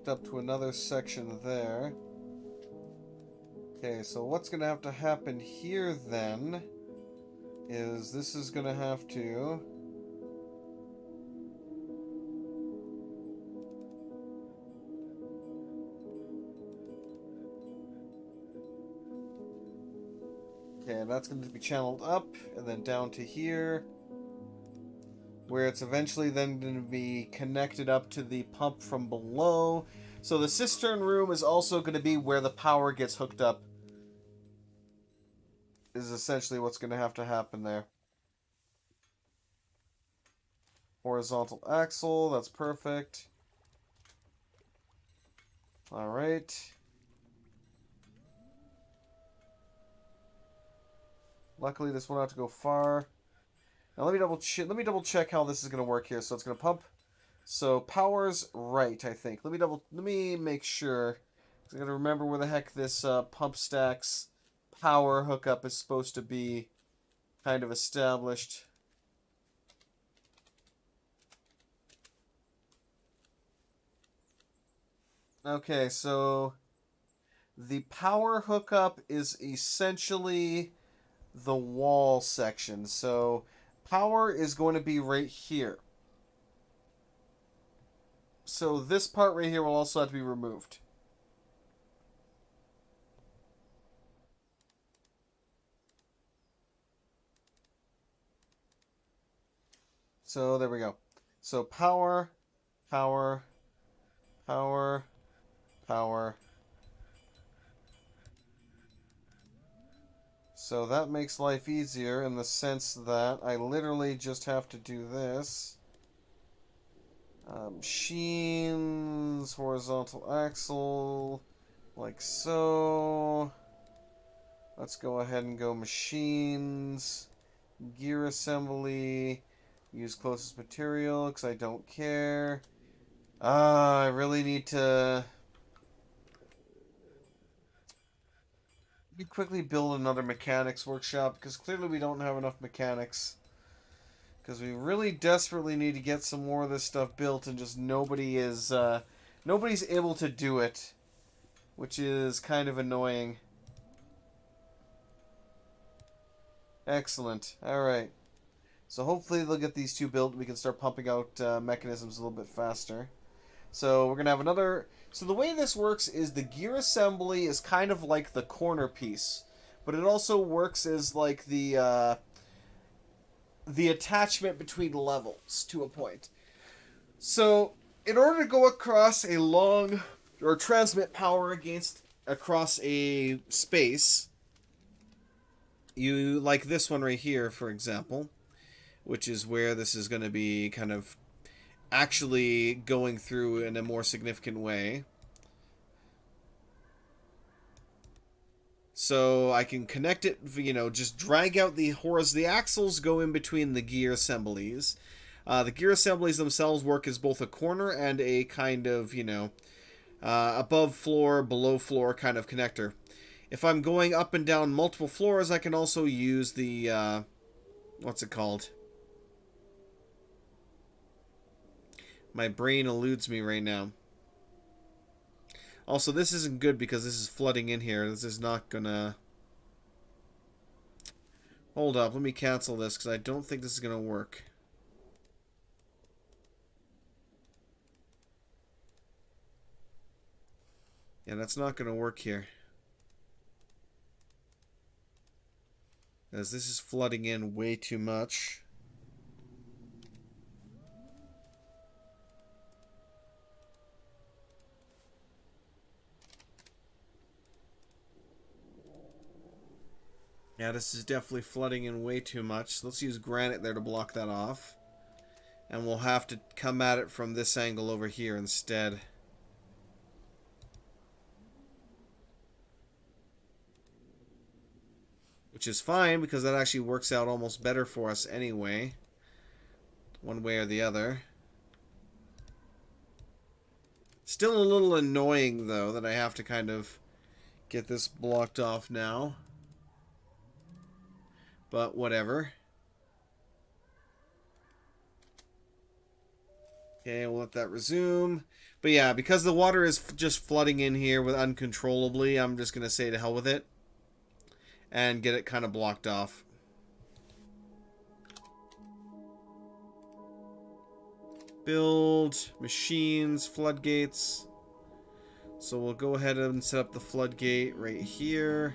Up to another section there. Okay, so what's gonna have to happen here then is this is gonna have to okay, that's going to be channeled up and then down to here, where it's eventually then going to be connected up to the pump from below. So the cistern room is also going to be where the power gets hooked up. Is essentially what's going to have to happen there. Horizontal axle, that's perfect. Alright. Luckily this won't have to go far. Now let me double check how this is going to work here. So it's going to pump. So power's right, I think. Let me make sure. I got to remember where the heck this pump stack's power hookup is supposed to be kind of established. Okay, so the power hookup is essentially the wall section. So power is going to be right here. So this part right here will also have to be removed. So there we go. So power, power, power, power. So that makes life easier in the sense that I literally just have to do this. Machines, horizontal axle, like so. Let's go ahead and go machines, gear assembly, use closest material because I don't care. I really need to quickly build another mechanics workshop because clearly we don't have enough mechanics. Because we really desperately need to get some more of this stuff built, and just nobody's able to do it, which is kind of annoying. Excellent. All right. So hopefully they'll get these two built. We can start pumping out mechanisms a little bit faster. So we're gonna have another. So the way this works is the gear assembly is kind of like the corner piece, but it also works as like the attachment between levels to a point. So in order to go across a long, or transmit power across a space, you, like this one right here, for example, which is where this is going to be kind of actually going through in a more significant way. So I can connect it, just drag out the axles go in between the gear assemblies. The gear assemblies themselves work as both a corner and a kind of, above floor, below floor kind of connector. If I'm going up and down multiple floors, I can also use the, what's it called? My brain eludes me right now. Also, this isn't good because this is flooding in here. This is not gonna... Hold up, let me cancel this because I don't think this is gonna work. Yeah, that's not gonna work here. As this is flooding in way too much. Yeah, this is definitely flooding in way too much. So let's use granite there to block that off. And we'll have to come at it from this angle over here instead. Which is fine, because that actually works out almost better for us anyway. One way or the other. Still a little annoying, though, that I have to kind of get this blocked off now. But whatever. Okay, we'll let that resume. But yeah, because the water is just flooding in here with uncontrollably, I'm just going to say to hell with it. And get it kind of blocked off. Build, machines, floodgates. So we'll go ahead and set up the floodgate right here.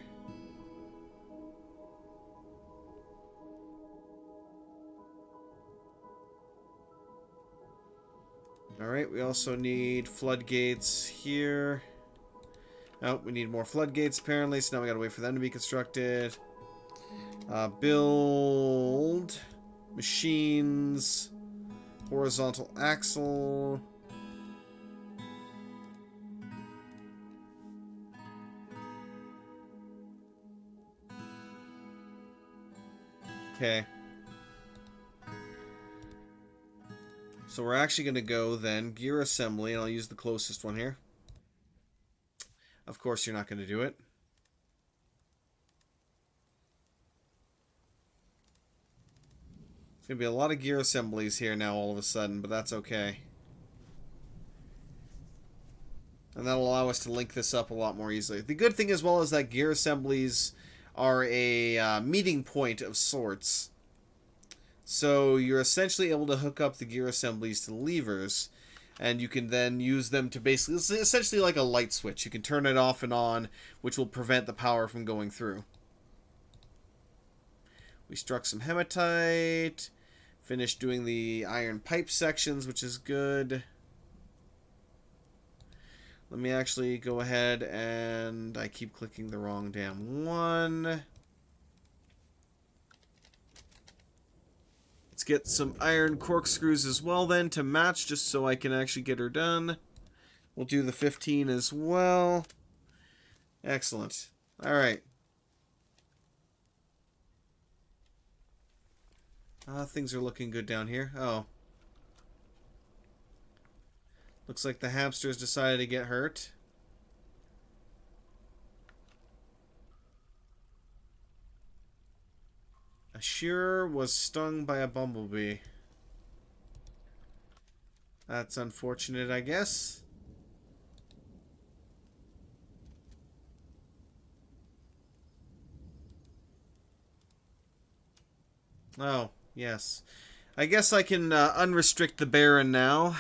Alright, we also need floodgates here. Oh, we need more floodgates apparently, so now we gotta wait for them to be constructed. Build machines, horizontal axle. Okay. So we're actually going to go then gear assembly, and I'll use the closest one here. Of course you're not going to do it. It's going to be a lot of gear assemblies here now all of a sudden, but that's okay. And that'll allow us to link this up a lot more easily. The good thing as well is that gear assemblies are a meeting point of sorts. So you're essentially able to hook up the gear assemblies to the levers, and you can then use them to basically, it's essentially like a light switch. You can turn it off and on, which will prevent the power from going through. We struck some hematite, finished doing the iron pipe sections, which is good. Let me actually go ahead and I keep clicking the wrong damn one. Let's get some iron corkscrews as well then to match, just so I can actually get her done. We'll do the 15 as well. Excellent. Alright. Things are looking good down here. Oh. Looks like the hamsters decided to get hurt. A shearer was stung by a bumblebee. That's unfortunate, I guess. Oh, yes. I guess I can unrestrict the Baron now.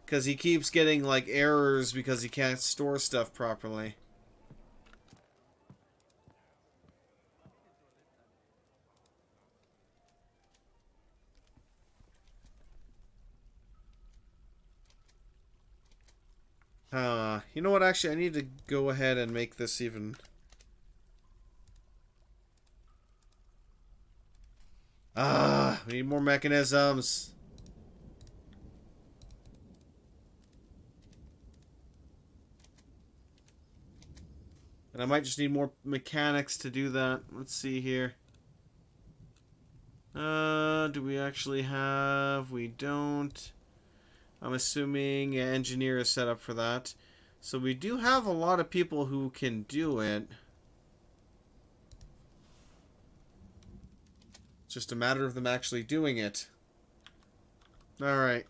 Because he keeps getting, like, errors because he can't store stuff properly. You know what? Actually, I need to go ahead and make this even... we need more mechanisms. And I might just need more mechanics to do that. Let's see here. Do we actually have... We don't. I'm assuming engineer is set up for that. So we do have a lot of people who can do it. It's just a matter of them actually doing it. Alright.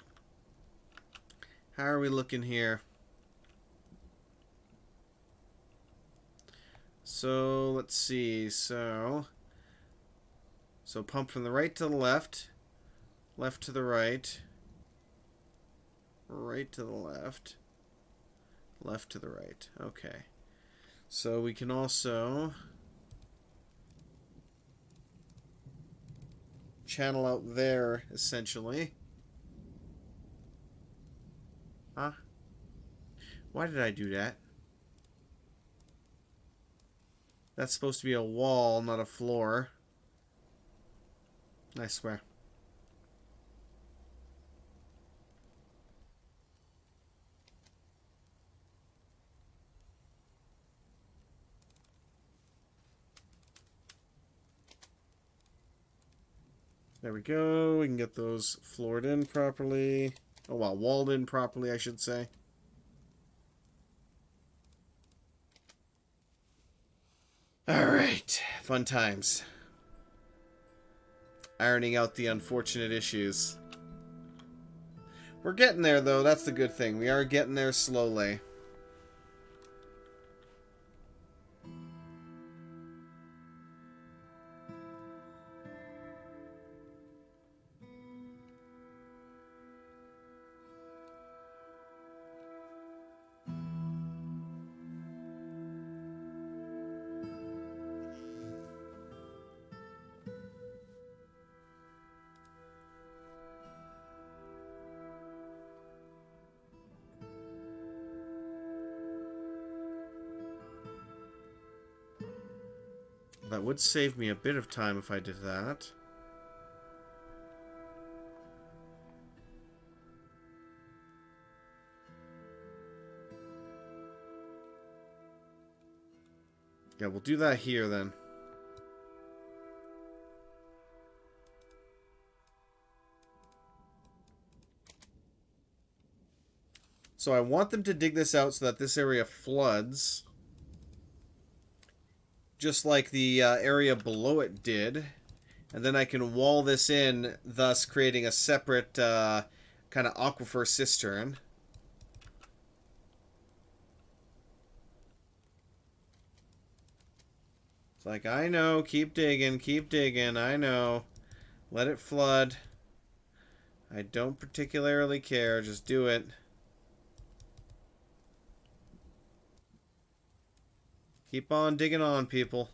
How are we looking here? So, let's see. So pump from the right to the left. Left to the right. Right to the left. Left to the right. Okay. So we can also channel out there, essentially. Huh? Why did I do that? That's supposed to be a wall, not a floor. I swear. There we go. We can get those floored in properly. Oh, well, walled in properly, I should say. Alright. Fun times. Ironing out the unfortunate issues. We're getting there, though. That's the good thing. We are getting there slowly. That would save me a bit of time if I did that. Yeah, we'll do that here then. So I want them to dig this out so that this area floods. Just like the area below it did. And then I can wall this in, thus creating a separate kind of aquifer cistern. It's like, I know, keep digging, I know. Let it flood. I don't particularly care, just do it. Keep on digging on, people.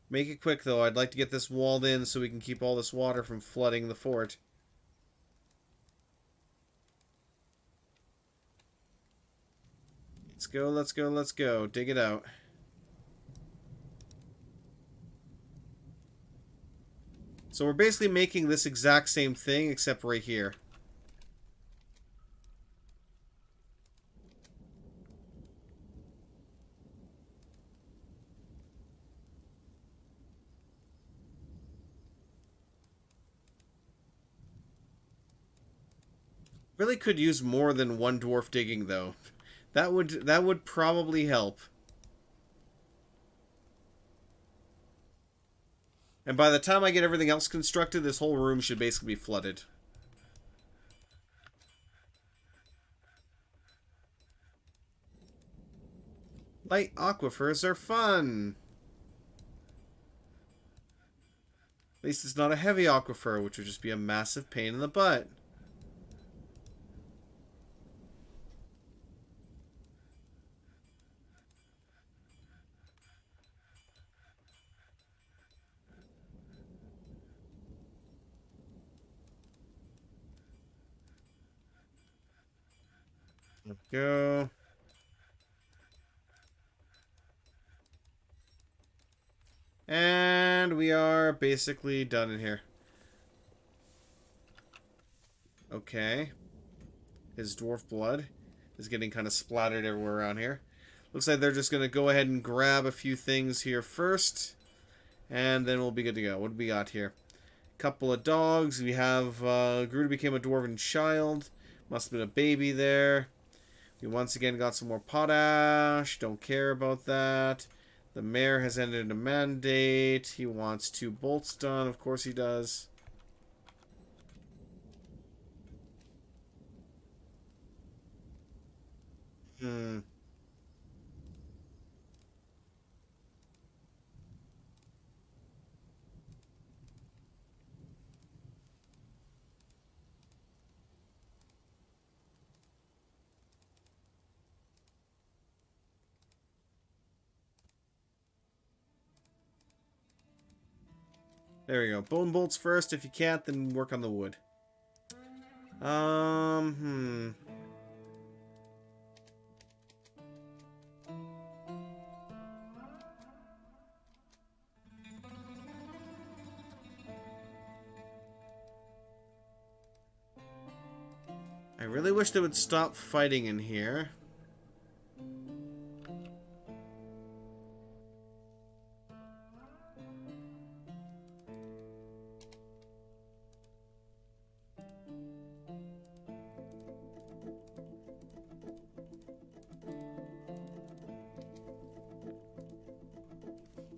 Make it quick, though. I'd like to get this walled in so we can keep all this water from flooding the fort. Let's go, let's go, let's go. Dig it out. So we're basically making this exact same thing, except right here. Really could use more than one dwarf digging, though. That would probably help. And by the time I get everything else constructed, this whole room should basically be flooded. Light aquifers are fun! At least it's not a heavy aquifer, which would just be a massive pain in the butt. Go. And we are basically done in here. Okay. His dwarf blood is getting kind of splattered everywhere around here. Looks like they're just going to go ahead and grab a few things here first. And then we'll be good to go. What do we got here? Couple of dogs. We have Gruda became a dwarven child. Must have been a baby there. We once again got some more potash. Don't care about that. The mayor has ended a mandate. He wants 2 bolts done. Of course he does. There we go. Bone bolts first. If you can't, then work on the wood. I really wish they would stop fighting in here.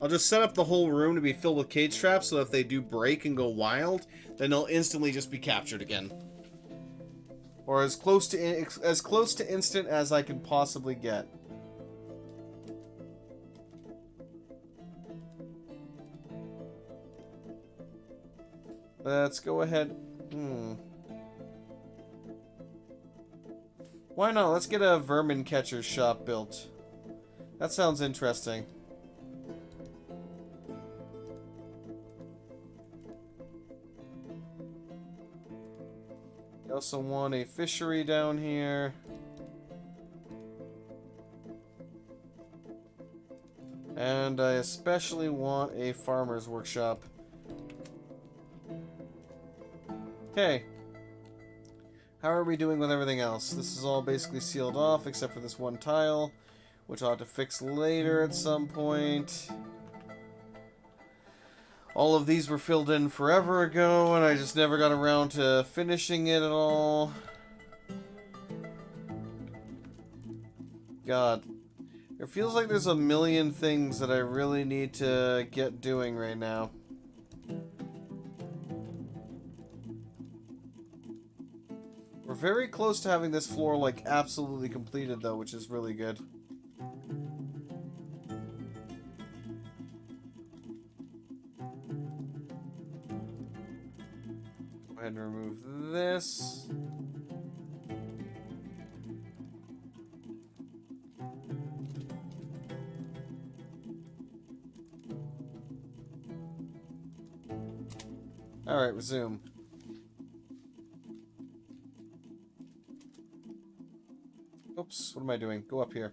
I'll just set up the whole room to be filled with cage traps so if they do break and go wild, then they'll instantly just be captured again. Or as close to instant as I can possibly get. Let's go ahead. Why not? Let's get a vermin catcher shop built. That sounds interesting. I also want a fishery down here. And I especially want a farmer's workshop. Okay. How are we doing with everything else? This is all basically sealed off except for this one tile, which I'll have to fix later at some point. All of these were filled in forever ago, and I just never got around to finishing it at all. God. It feels like there's a million things that I really need to get doing right now. We're very close to having this floor, like, absolutely completed, though, which is really good. Go ahead and remove this. Alright, resume. Oops, what am I doing? Go up here.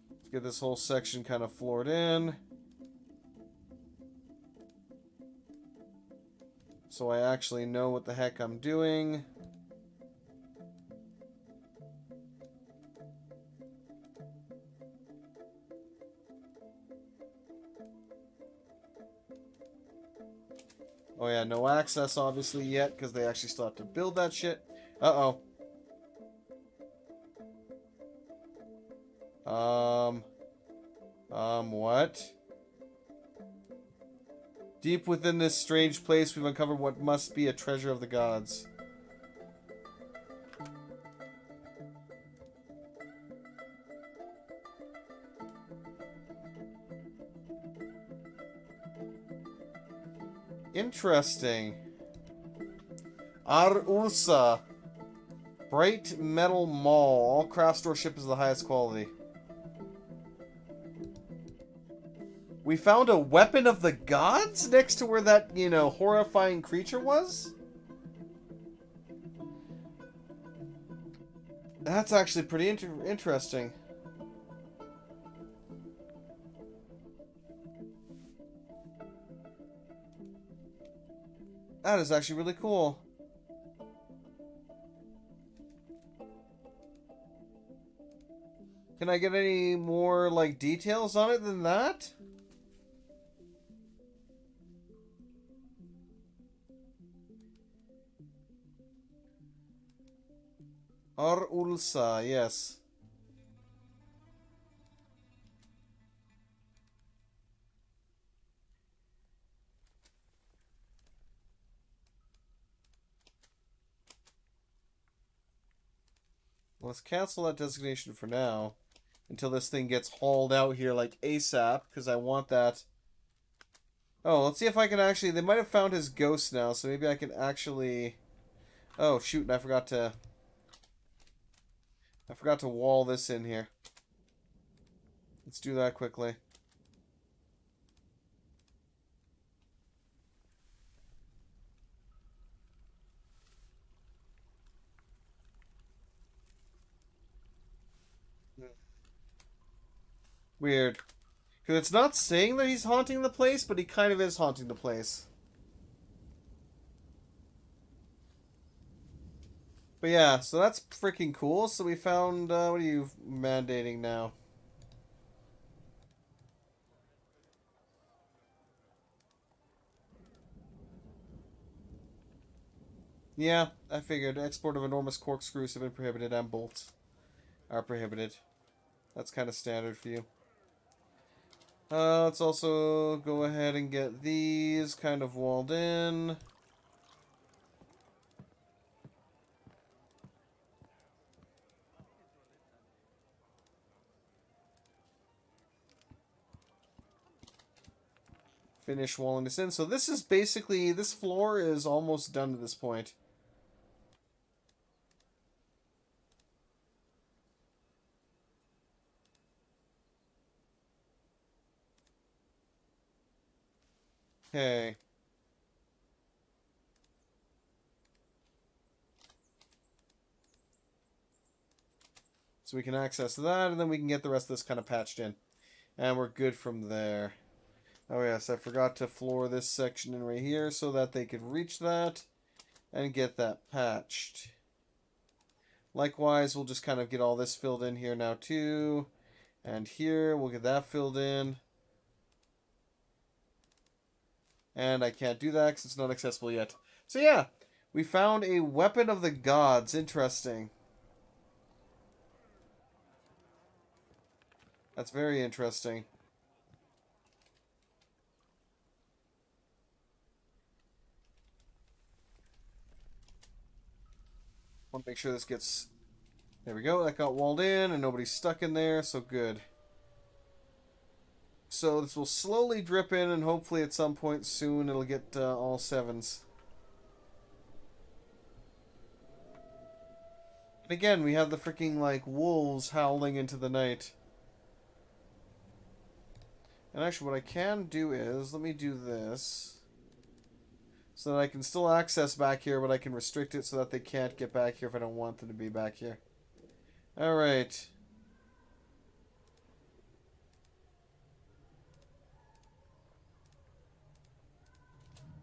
Let's get this whole section kind of floored in. So I actually know what the heck I'm doing. Oh yeah, no access obviously yet, because they actually still have to build that shit. Uh-oh. What? Deep within this strange place, we've uncovered what must be a treasure of the gods. Interesting. Ar-Ursa. Bright metal maul. All craft store ship is the highest quality. We found a weapon of the gods next to where that, you know, horrifying creature was? That's actually pretty interesting. That is actually really cool. Can I get any more, like, details on it than that? Ar Ulsa, yes. Let's cancel that designation for now. Until this thing gets hauled out here, like, ASAP. Because I want that. Oh, let's see if I can actually... They might have found his ghost now, so maybe I can actually... Oh, shoot, and I forgot to... wall this in here. Let's do that quickly. Weird. Because it's not saying that he's haunting the place, but he kind of is haunting the place. But yeah, so that's freaking cool. So we found, what are you mandating now? Yeah, I figured. Export of enormous corkscrews have been prohibited and bolts are prohibited. That's kind of standard for you. Let's also go ahead and get these kind of walled in. Finish walling this in. So this is basically, this floor is almost done at this point. Okay. So we can access that, and then we can get the rest of this kind of patched in. And we're good from there. Oh yes, I forgot to floor this section in right here so that they could reach that and get that patched. Likewise, we'll just kind of get all this filled in here now too. And here, we'll get that filled in. And I can't do that because it's not accessible yet. So yeah, we found a weapon of the gods. Interesting. That's very interesting. Want to make sure this gets... There we go. That got walled in and nobody's stuck in there, so good. So this will slowly drip in and hopefully at some point soon it'll get all sevens. And again, we have the freaking, like, wolves howling into the night. And actually what I can do is, let me do this. So that I can still access back here, but I can restrict it so that they can't get back here if I don't want them to be back here. Alright.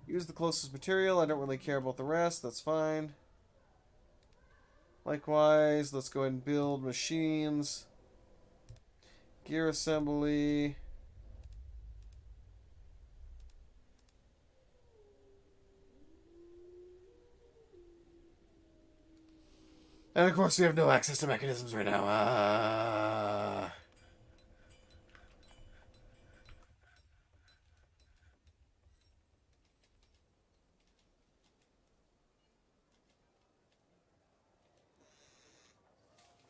Use the closest material. I don't really care about the rest. That's fine. Likewise, let's go ahead and build machines. Gear assembly. And of course we have no access to mechanisms right now.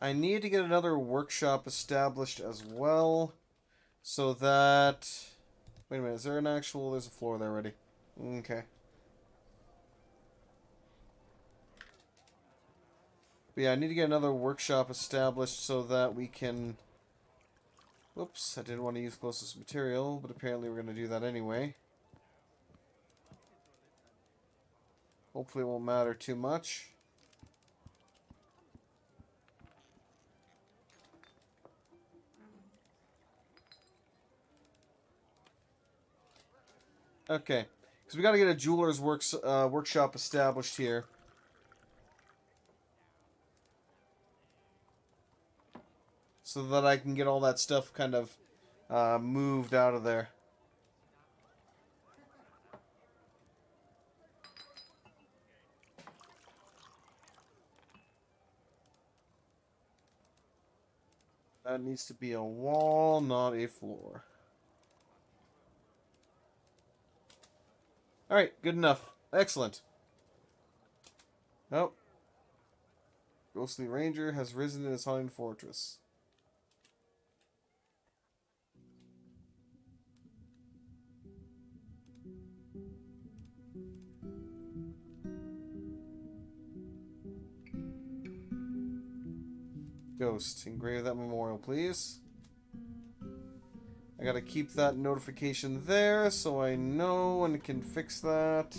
I need to get another workshop established as well. So that... Wait a minute, is there an actual... There's a floor there already. Okay. But yeah, I need to get another workshop established so that we can... Whoops, I didn't want to use closest material, but apparently we're going to do that anyway. Hopefully it won't matter too much. Okay. Because we got to get a jeweler's workshop established here. So that I can get all that stuff kind of moved out of there. That needs to be a wall, not a floor. Alright, good enough. Excellent. Oh. Ghostly Ranger has risen in his haunted fortress. Ghost. Engrave that memorial, please. I gotta keep that notification there so I know and can fix that.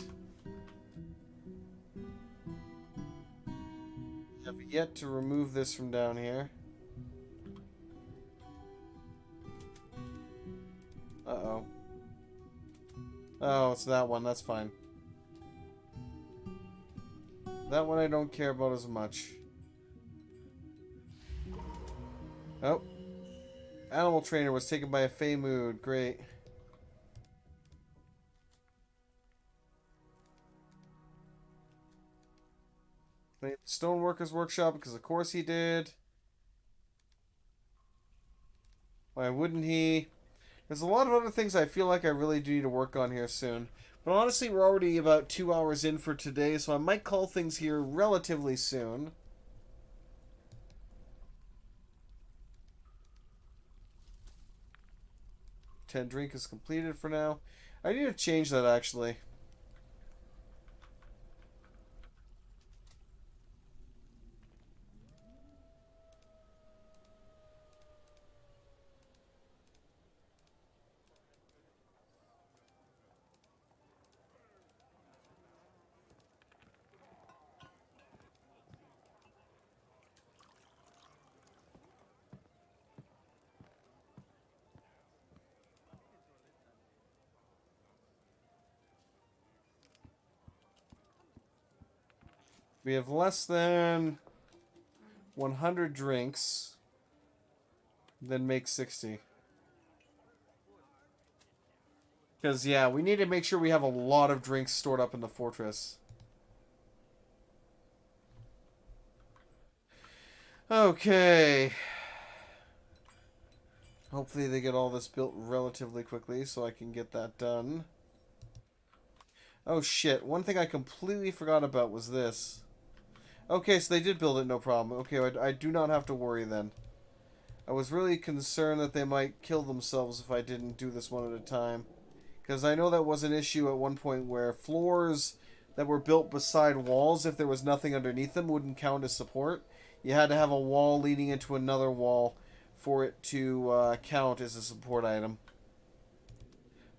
Have yet to remove this from down here. Uh-oh. Oh, it's that one. That's fine. That one I don't care about as much. Oh. Animal trainer was taken by a Fey mood. Great. Stoneworker's workshop, because of course he did. Why wouldn't he? There's a lot of other things I feel like I really do need to work on here soon. But honestly, we're already about 2 hours in for today, so I might call things here relatively soon. Drink is completed for now. I need to change that, actually. We have less than 100 drinks. Then make 60. Because, yeah, we need to make sure we have a lot of drinks stored up in the fortress. Okay. Hopefully they get all this built relatively quickly so I can get that done. Oh shit, one thing I completely forgot about was this. Okay, so they did build it, no problem. Okay, I do not have to worry then. I was really concerned that they might kill themselves if I didn't do this one at a time. Because I know that was an issue at one point where floors that were built beside walls, if there was nothing underneath them, wouldn't count as support. You had to have a wall leading into another wall for it to count as a support item.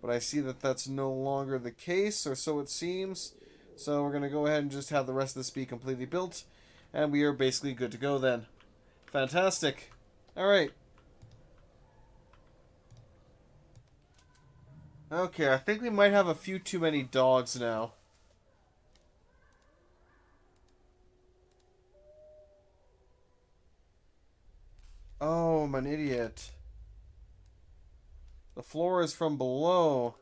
But I see that that's no longer the case, or so it seems. So we're going to go ahead and just have the rest of this be completely built. And we are basically good to go then. Fantastic. Alright. Okay, I think we might have a few too many dogs now. Oh, I'm an idiot. The floor is from below.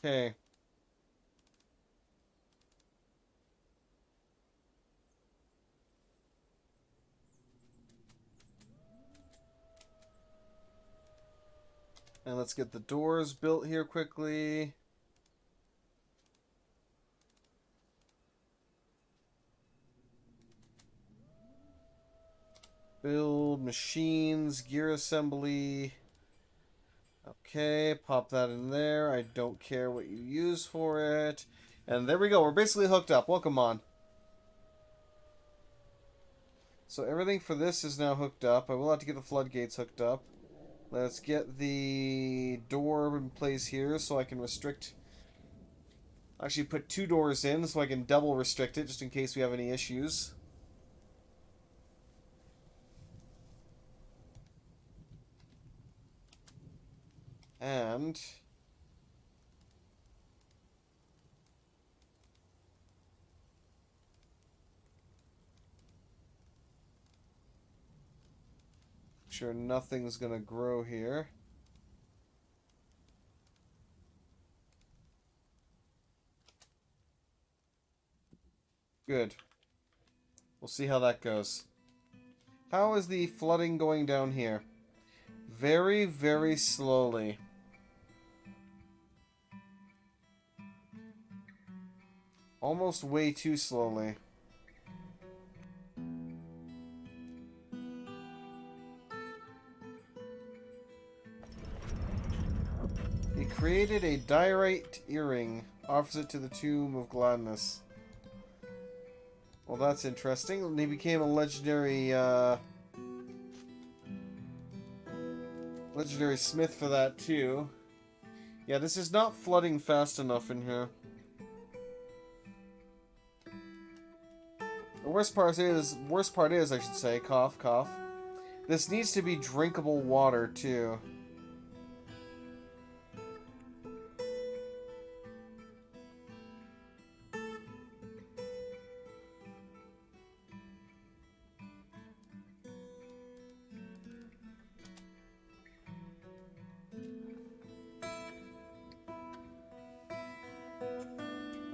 Okay. And let's get the doors built here quickly. Build machines, gear assembly. Okay, pop that in there. I don't care what you use for it. And there we go. We're basically hooked up. Welcome on. So everything for this is now hooked up. I will have to get the floodgates hooked up. Let's get the door in place here so I can restrict Actually put 2 doors in so I can double restrict it just in case we have any issues. And sure nothing's gonna grow here. Good. We'll see how that goes. How is the flooding going down here? Very, very slowly. Almost way too slowly. He created a diorite earring, offers it to the Tomb of Gladness. Well, that's interesting. And he became a legendary smith for that too. Yeah, this is not flooding fast enough in here. The worst part is, I should say, cough, cough. This needs to be drinkable water too.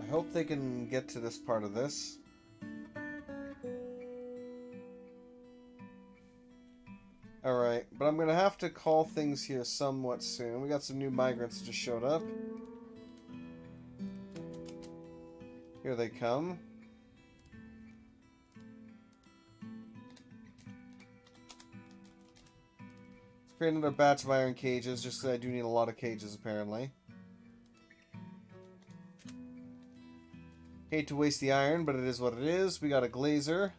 I hope they can get to this part of this. Alright, but I'm gonna have to call things here somewhat soon. We got some new migrants that just showed up. Here they come. Let's create another batch of iron cages, just because I do need a lot of cages, apparently. Hate to waste the iron, but it is what it is. We got a glazer.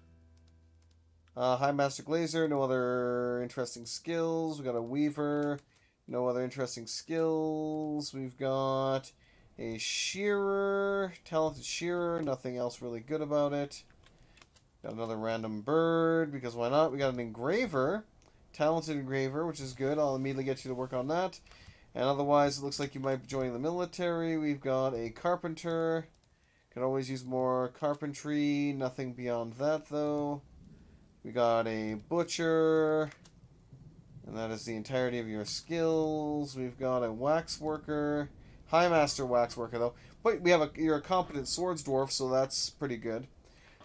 High Master Glazer, no other interesting skills. We got a Weaver, no other interesting skills. We've got a Shearer, Talented Shearer, nothing else really good about it. Got another random bird, because why not? We got an Engraver, Talented Engraver, which is good. I'll immediately get you to work on that. And otherwise, it looks like you might be joining the military. We've got a Carpenter. Could always use more carpentry. Nothing beyond that, though. We got a Butcher. And that is the entirety of your skills. We've got a Wax Worker. High Master Wax Worker, though. But we have you're a competent Swords Dwarf, so that's pretty good.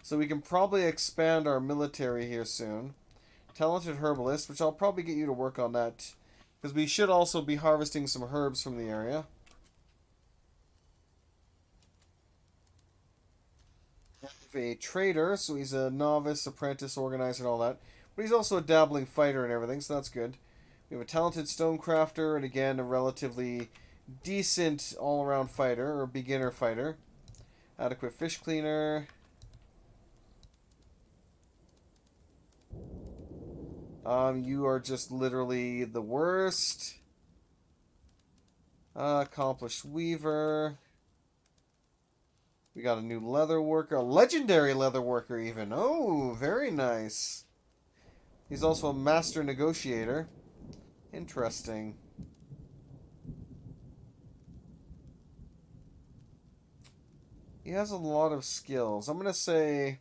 So we can probably expand our military here soon. Talented Herbalist, which I'll probably get you to work on that. Because we should also be harvesting some herbs from the area. A trader, so he's a novice, apprentice, organizer, and all that. But he's also a dabbling fighter and everything, so that's good. We have a talented stonecrafter, and again, a relatively decent all-around fighter, or beginner fighter. Adequate fish cleaner. You are just literally the worst. Accomplished weaver. We got a new leather worker, a legendary leather worker even. Oh, very nice. He's also a master negotiator. Interesting. He has a lot of skills. I'm going to say...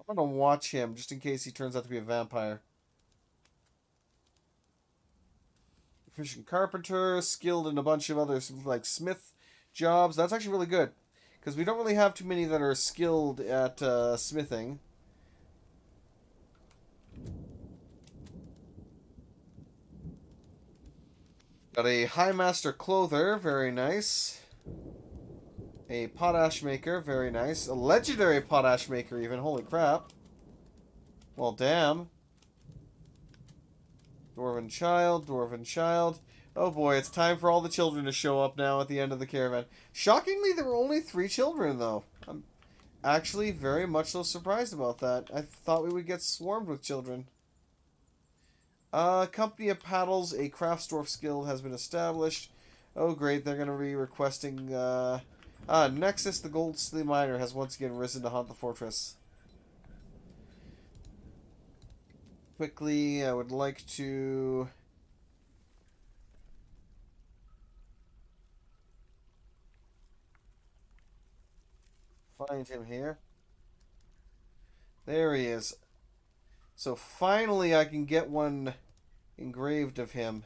I'm going to watch him just in case he turns out to be a vampire. Efficient carpenter, skilled in a bunch of other like smith jobs. That's actually really good because we don't really have too many that are skilled at smithing. Got a High Master Clother, very nice. A Potash Maker, very nice. A Legendary Potash Maker even, holy crap. Well, damn. Dwarven Child, Dwarven Child. Oh boy, it's time for all the children to show up now at the end of the caravan. Shockingly, there were only 3 children, though. I'm actually very much so surprised about that. I thought we would get swarmed with children. Company of Paddles, a Craftsdwarf guild has been established. Oh, great, they're going to be requesting... Nexus, the Goldsmith Miner, has once again risen to haunt the fortress. Quickly, I would like to... find him here. There he is. So finally I can get one engraved of him.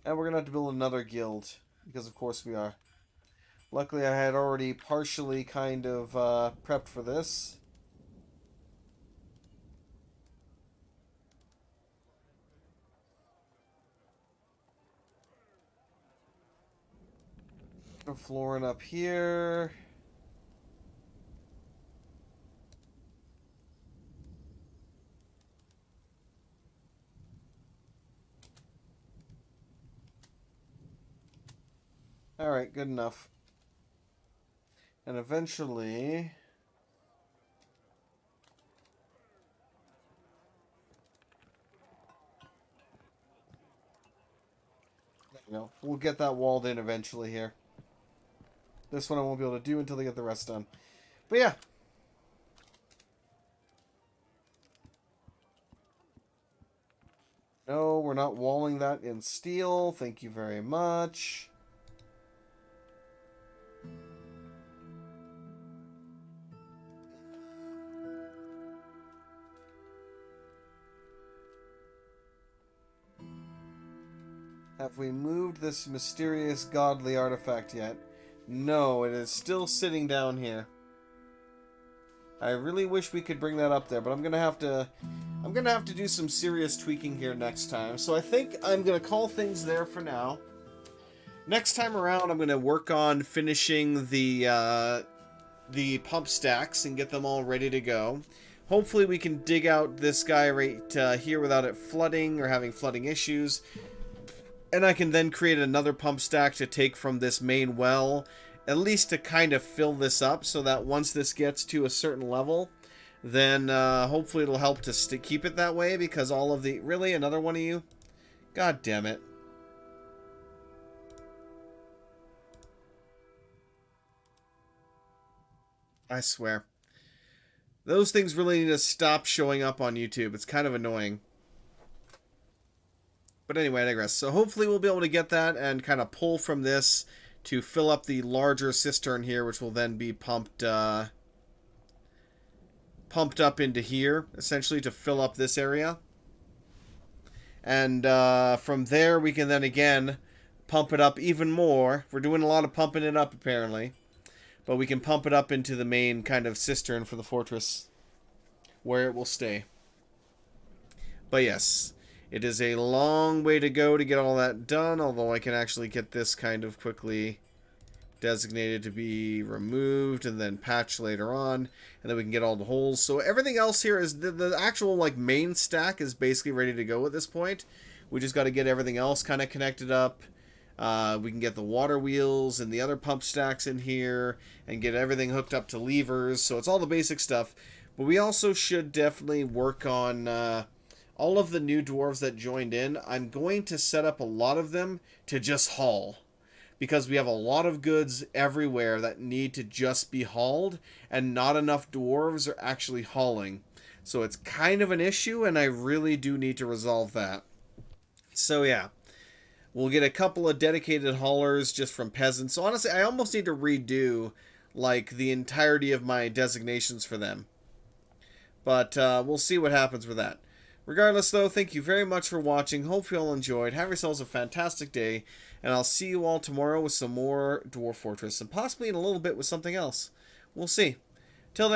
And we're going to have to build another guild. Because of course we are. Luckily I had already partially kind of prepped for this. Flooring up here. Alright, good enough. And eventually... we'll get that walled in eventually here. This one I won't be able to do until they get the rest done. But yeah. No, we're not walling that in steel. Thank you very much. Have we moved this mysterious godly artifact yet? No, it is still sitting down here. I really wish we could bring that up there, but I'm gonna have to do some serious tweaking here next time. So I think I'm gonna call things there for now. Next time around, I'm gonna work on finishing the pump stacks and get them all ready to go. Hopefully we can dig out this guy right here without it flooding or having flooding issues. And I can then create another pump stack to take from this main well, at least to kind of fill this up, so that once this gets to a certain level, then hopefully it'll help to keep it that way, because all of the... Really? Another one of you? God damn it. I swear. Those things really need to stop showing up on YouTube. It's kind of annoying. But anyway, I digress. So hopefully we'll be able to get that and kind of pull from this to fill up the larger cistern here, which will then be pumped up into here, essentially, to fill up this area. And from there, we can then again pump it up even more. We're doing a lot of pumping it up, apparently. But we can pump it up into the main kind of cistern for the fortress, where it will stay. But yes, it is a long way to go to get all that done, although I can actually get this kind of quickly designated to be removed and then patched later on, and then we can get all the holes. So everything else here is the actual like main stack is basically ready to go at this point. We just got to get everything else kind of connected up. We can get the water wheels and the other pump stacks in here and get everything hooked up to levers. So it's all the basic stuff. But we also should definitely work on all of the new dwarves that joined in. I'm going to set up a lot of them to just haul, because we have a lot of goods everywhere that need to just be hauled, and not enough dwarves are actually hauling. So it's kind of an issue, and I really do need to resolve that. So yeah, we'll get a couple of dedicated haulers just from peasants. So honestly, I almost need to redo like the entirety of my designations for them. But we'll see what happens with that. Regardless, though, thank you very much for watching. Hope you all enjoyed. Have yourselves a fantastic day. And I'll see you all tomorrow with some more Dwarf Fortress. And possibly in a little bit with something else. We'll see. Till then,